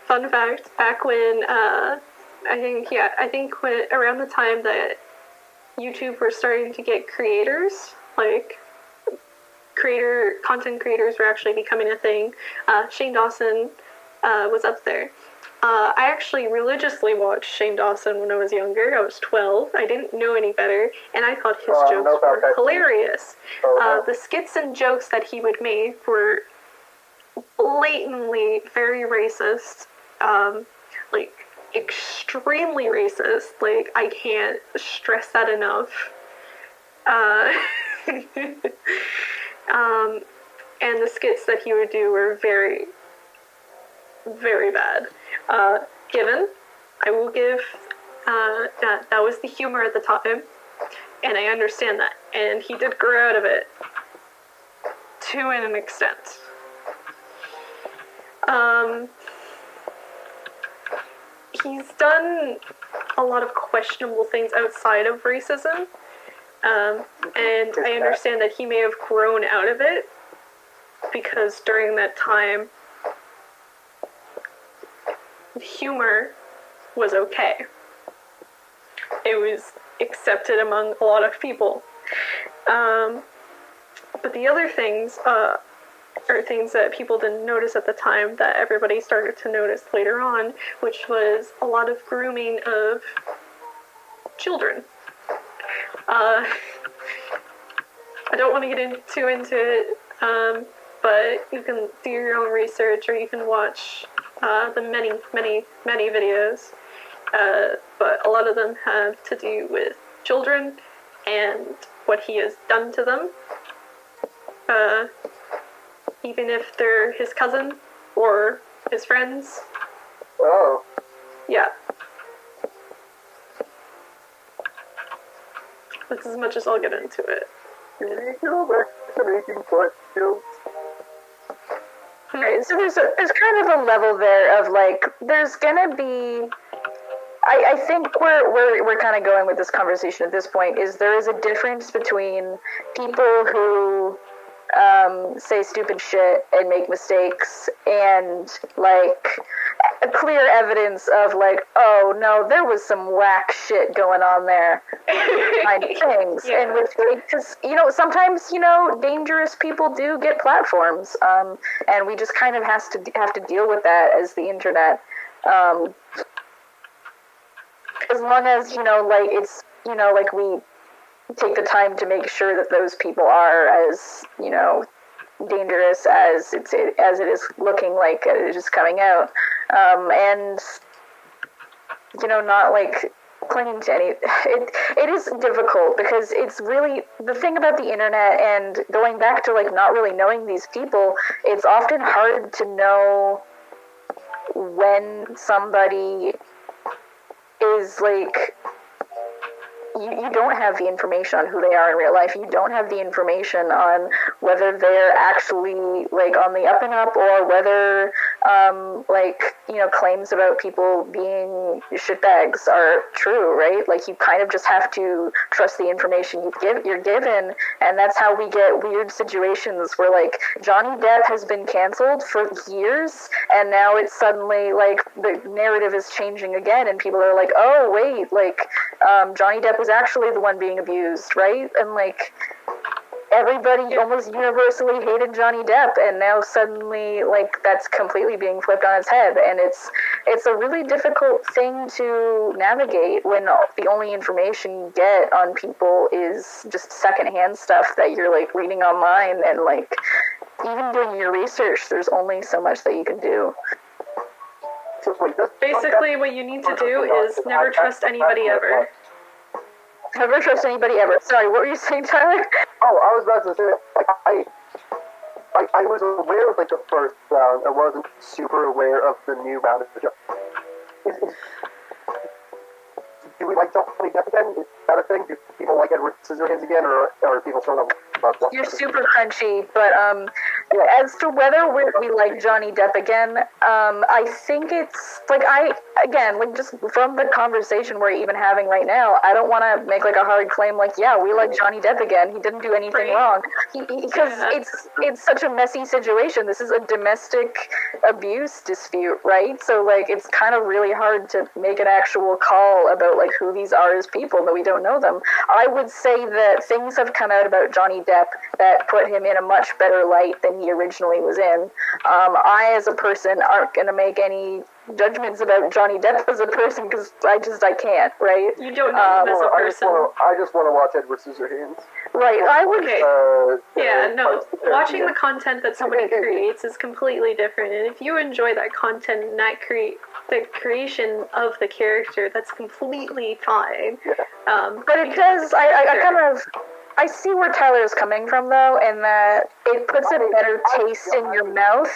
Fun fact, back when, I think when, around the time that YouTube were starting to get creators, like, content creators were actually becoming a thing, Shane Dawson was up there. I actually religiously watched Shane Dawson when I was younger. I was 12. I didn't know any better, and I thought his jokes were hilarious. The skits and jokes that he would make were blatantly very racist, like extremely racist. Like, I can't stress that enough. And the skits that he would do were very, very bad. Given, I will give that was the humor at the time, and I understand that. And he did grow out of it to an extent. He's done a lot of questionable things outside of racism, and I understand that he may have grown out of it, because during that time, humor was okay. It was accepted among a lot of people. But the other things are things that people didn't notice at the time that everybody started to notice later on, which was a lot of grooming of children. I don't want to get too into it, but you can do your own research, or you can watch the many videos. But a lot of them have to do with children and what he has done to them. Even if they're his cousin or his friends. Oh. Yeah. That's as much as I'll get into it. Can we go back to making butt jokes? Right, so there's kind of a level there of, like, there's gonna be, I think we're kind of going with this conversation at this point is there is a difference between people who say stupid shit and make mistakes and like clear evidence of like, oh no, there was some whack shit going on there kind of things. Yeah. And which, because sometimes dangerous people do get platforms, and we just kind of have to deal with that as the internet. As long as it's like we take the time to make sure that those people are as dangerous as it is looking like it is coming out, and not like clinging to any. It is difficult because it's really the thing about the internet and going back to like not really knowing these people. It's often hard to know when somebody is like. You don't have the information on who they are in real life. You don't have the information on whether they're actually like on the up and up or whether claims about people being shitbags are true, right? Like you kind of just have to trust the information you're given, and that's how we get weird situations where like Johnny Depp has been canceled for years, and now it's suddenly like the narrative is changing again, and people are like, oh wait, like Johnny Depp was actually the one being abused, right? And like everybody almost universally hated Johnny Depp, and now suddenly like that's completely being flipped on its head, and it's a really difficult thing to navigate when the only information you get on people is just secondhand stuff that you're like reading online, and like even doing your research, there's only so much that you can do. Basically, what you need to do is never trust anybody ever. Never trust anybody ever. Sorry, what were you saying, Tyler? Oh, I was about to say, I was aware of like the first round. I wasn't super aware of the new round. Do we like Johnny Depp again? Is that a thing? Do people like Edward Scissorhands again, or are people still not? You're super crunchy, but as to whether we like Johnny Depp again, I think it's like just from the conversation we're even having right now, I don't want to make like a hard claim like, yeah, we like Johnny Depp again. He didn't do anything wrong, because it's such a messy situation. This is a domestic abuse dispute, right? So like it's kind of really hard to make an actual call about like who these are as people that we don't know them. I would say that things have come out about Johnny Depp that put him in a much better light than he originally was in. I, as a person, aren't going to make any judgments about Johnny Depp as a person because I can't, right? You don't know him as a person. I just want to watch Edward Scissorhands. Right, I would. Okay. Watching the content that somebody creates is completely different, and if you enjoy that content and the creation of the character, that's completely fine. Yeah. But it does. I see where Tyler's coming from, though, and that it puts a better taste in your mouth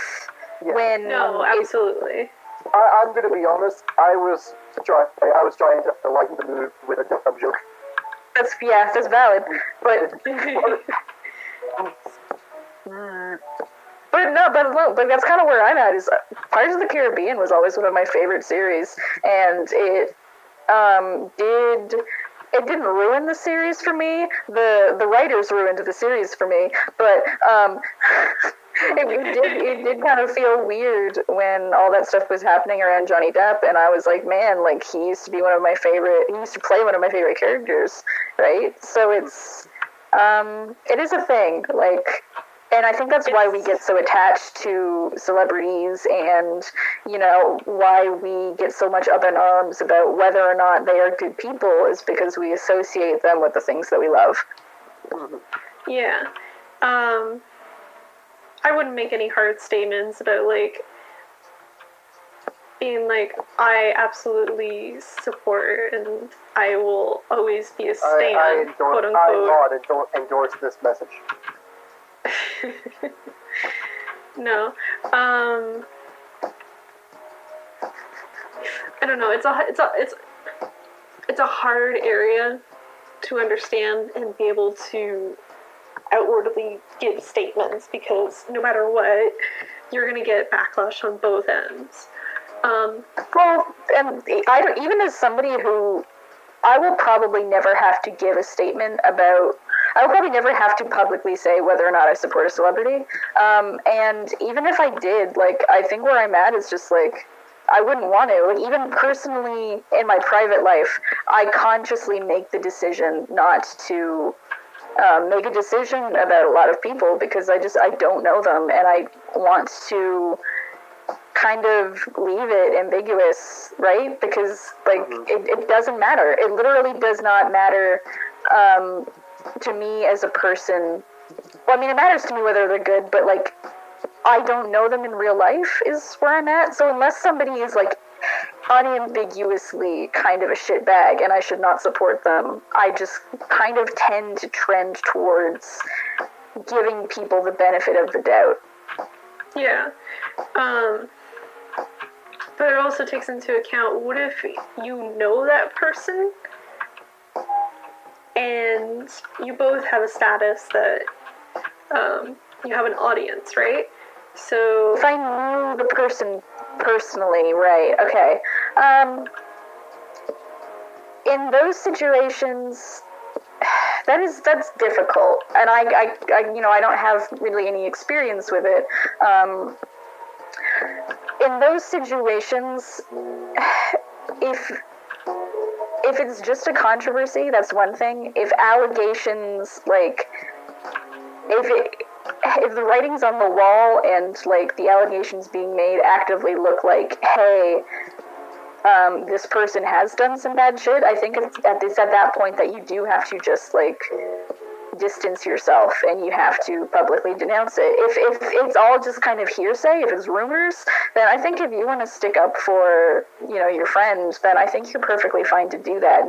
when. No, absolutely. I'm going to be honest. I was trying to lighten the mood with a dumb joke. That's valid, but. But that's kind of where I'm at. Is Pirates of the Caribbean was always one of my favorite series, and it didn't ruin the series for me. The writers ruined the series for me, but it did kind of feel weird when all that stuff was happening around Johnny Depp, and I was like, man, like he used to play one of my favorite characters, right? So it is a thing, like. And I think that's why we get so attached to celebrities, and, why we get so much up in arms about whether or not they are good people is because we associate them with the things that we love. Yeah. I wouldn't make any hard statements about, like, being like, I absolutely support and I will always be a stan, quote unquote. I endorse this message. No. I don't know. It's a hard area to understand and be able to outwardly give statements, because no matter what, you're going to get backlash on both ends. Well, and I don't, even as somebody who I will probably never have to give a statement about. I will probably never have to publicly say whether or not I support a celebrity. And even if I did, like, I think where I'm at is just like, I wouldn't want to. Like, even personally in my private life, I consciously make the decision not to make a decision about a lot of people because I don't know them, and I want to kind of leave it ambiguous, right? Because, like, it doesn't matter. It literally does not matter to me as a person. Well, I mean, it matters to me whether they're good, but, like, I don't know them in real life is where I'm at. So unless somebody is, like, unambiguously kind of a shitbag and I should not support them, I just kind of tend to trend towards giving people the benefit of the doubt. Yeah. But it also takes into account, what if you know that person and you both have a status that you have an audience, right? So if I knew the person personally, right, okay. In those situations, that's difficult, and I I don't have really any experience with it. In those situations, if it's just a controversy, that's one thing. If allegations, like, if the writing's on the wall and, like, the allegations being made actively look like, hey, this person has done some bad shit, I think it's at that point that you do have to just, like, distance yourself and you have to publicly denounce it. If it's all just kind of hearsay, if it's rumors, then I think if you want to stick up for, your friends, then I think you're perfectly fine to do that.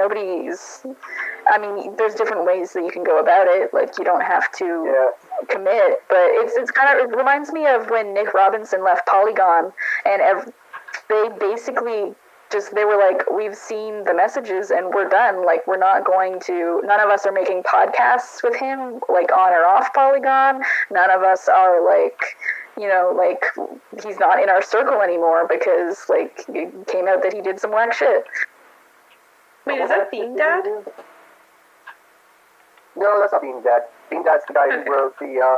I mean, there's different ways that you can go about it. Like, you don't have to commit, but it's kind of, it reminds me of when Nick Robinson left Polygon, and they basically they were like, we've seen the messages and we're done. Like, we're not going to, none of us are making podcasts with him, like, on or off Polygon. None of us are, like, like, he's not in our circle anymore because, like, it came out that he did some whack shit. Wait, is that Bean Dad? No, that's not Bean Dad. Bean Dad's the guy who wrote the,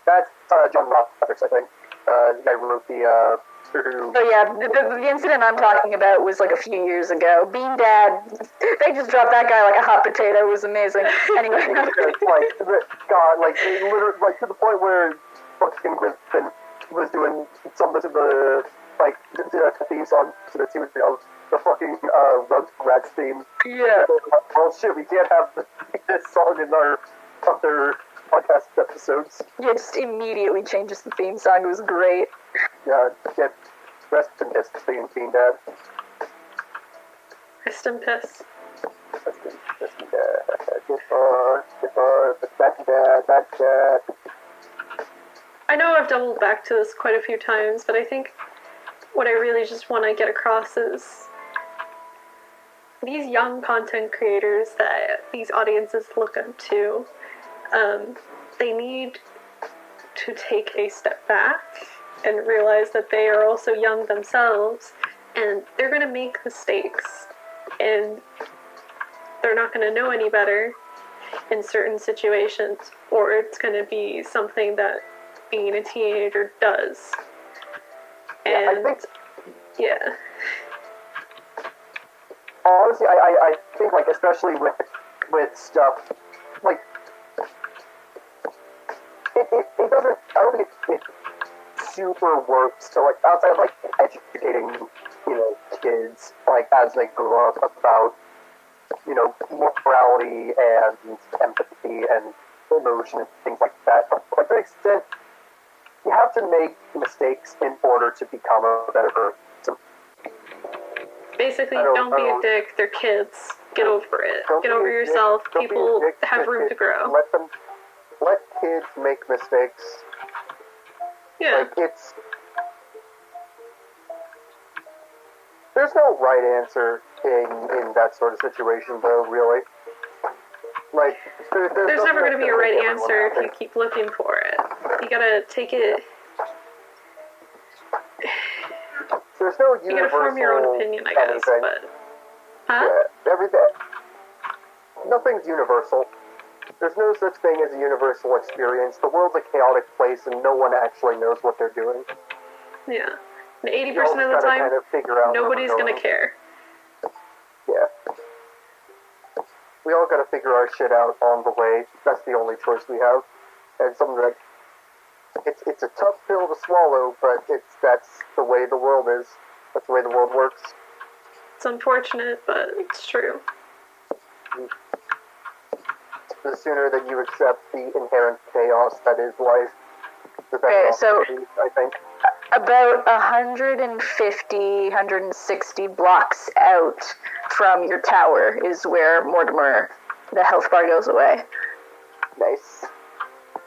that's John Roberts, I think. The guy who wrote the, So yeah, the incident I'm talking about was like a few years ago. Bean Dad, they just dropped that guy like a hot potato. It was amazing. Anyway. Like, God, like, they literally, like, to the point where fucking Griffin was doing some of the, like, the theme song to the tune of the fucking Rugrats theme. Yeah. Oh shit, we can't have this song in our other podcast episodes. Yeah, just immediately changes the theme song. It was great. Yeah, get rest in piss, Bean Dad. Rest in piss. Rest in Dad. I know I've doubled back to this quite a few times, but I think what I really just want to get across is these young content creators that these audiences look up to, they need to take a step back and realize that they are also young themselves, and they're going to make mistakes, and they're not going to know any better in certain situations, or it's going to be something that being a teenager does. And yeah. Honestly, I think, like, especially with stuff, like, it doesn't, I don't think it super works to, like, outside of, like, educating, kids, like, as they grow up about, morality and empathy and emotion and things like that. But to an extent, you have to make mistakes in order to become a better person. Basically, don't be a dick. They're kids. Get over it. Get over yourself. People have room to grow. Let kids make mistakes. Yeah. Like, there's no right answer in that sort of situation, though, really. Like, there's never going to be a right answer if you keep looking for it. You gotta take it. There's no universal You gotta form your own opinion, I guess, anything. but... Huh? Yeah, everything. Nothing's universal. There's no such thing as a universal experience. The world's a chaotic place, and no one actually knows what they're doing. Yeah. And 80% You all of the just gotta time, kind of figure out where nobody's we're gonna going. care. Yeah. We all gotta figure our shit out on the way. That's the only choice we have. And something that it's a tough pill to swallow, but that's the way the world is. That's the way the world works. It's unfortunate, but it's true. The sooner that you accept the inherent chaos that is life, the better Okay, off so- you'll be, I think. About 150, 160 blocks out from your tower is where Mortimer, the health bar, goes away. Nice.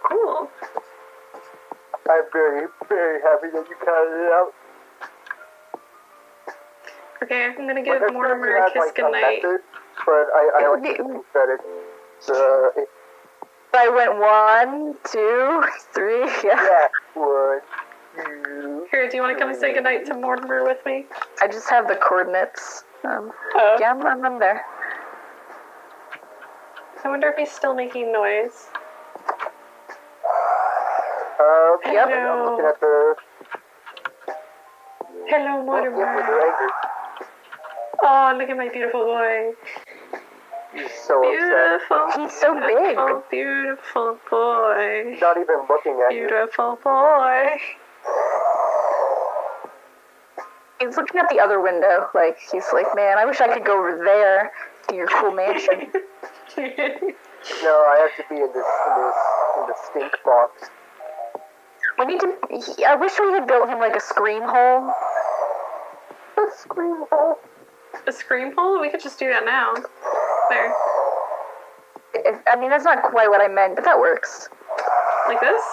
Cool. I'm very, very happy that you counted it out. Okay, I'm gonna give Like, Mortimer you a had, kiss like, a goodnight. method, but I like to think that it's I went 1, 2, 3, yeah. yeah, 1, 2. Here, do you want to come and say goodnight to Mortimer with me? I just have the coordinates. Yeah, I'm there. I wonder if he's still making noise. Yep. Hello. I'm looking at the. Hello, Yep, Mortimer. with your anger. Oh, look at my beautiful boy. He's so upset. Beautiful. He's so big. Oh, beautiful boy. He's not even looking at you. Beautiful boy. He's looking at the other window, like, he's like, man, I wish I could go over there to your cool mansion. No, I have to be in the stink box. We need to, I wish we had built him, like, a scream hole. The scream hole. A scream hole? We could just do that now. There. I mean, that's not quite what I meant, but that works. Like this?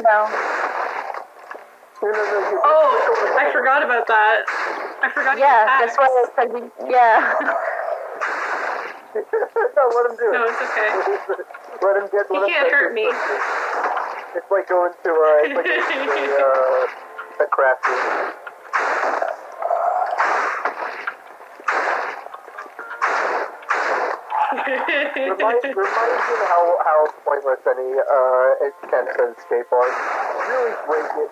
No. No, Oh, I forgot about that. I forgot. Yeah, to that's why I said we, yeah. no, let him do it. No, it's okay. Let him get. He Let him can't take hurt his me. first. It's like going to a craft room. Reminds him how pointless any attempts at escape are.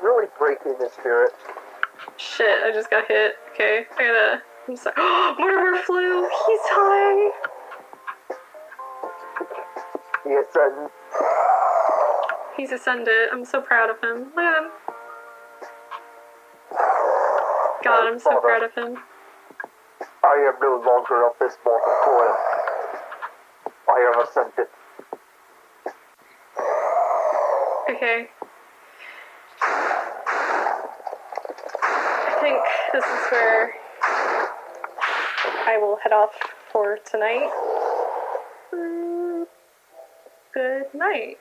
Really breaking his spirit. Shit, I just got hit. Okay, I'm sorry. Mortimer flew! He's high! Yes, and He's ascended. I'm so proud of him. Look at him. God, I'm so proud of him. I am no longer of this mortal coil. I have ascended. Okay. I think this is where I will head off for tonight. Good night.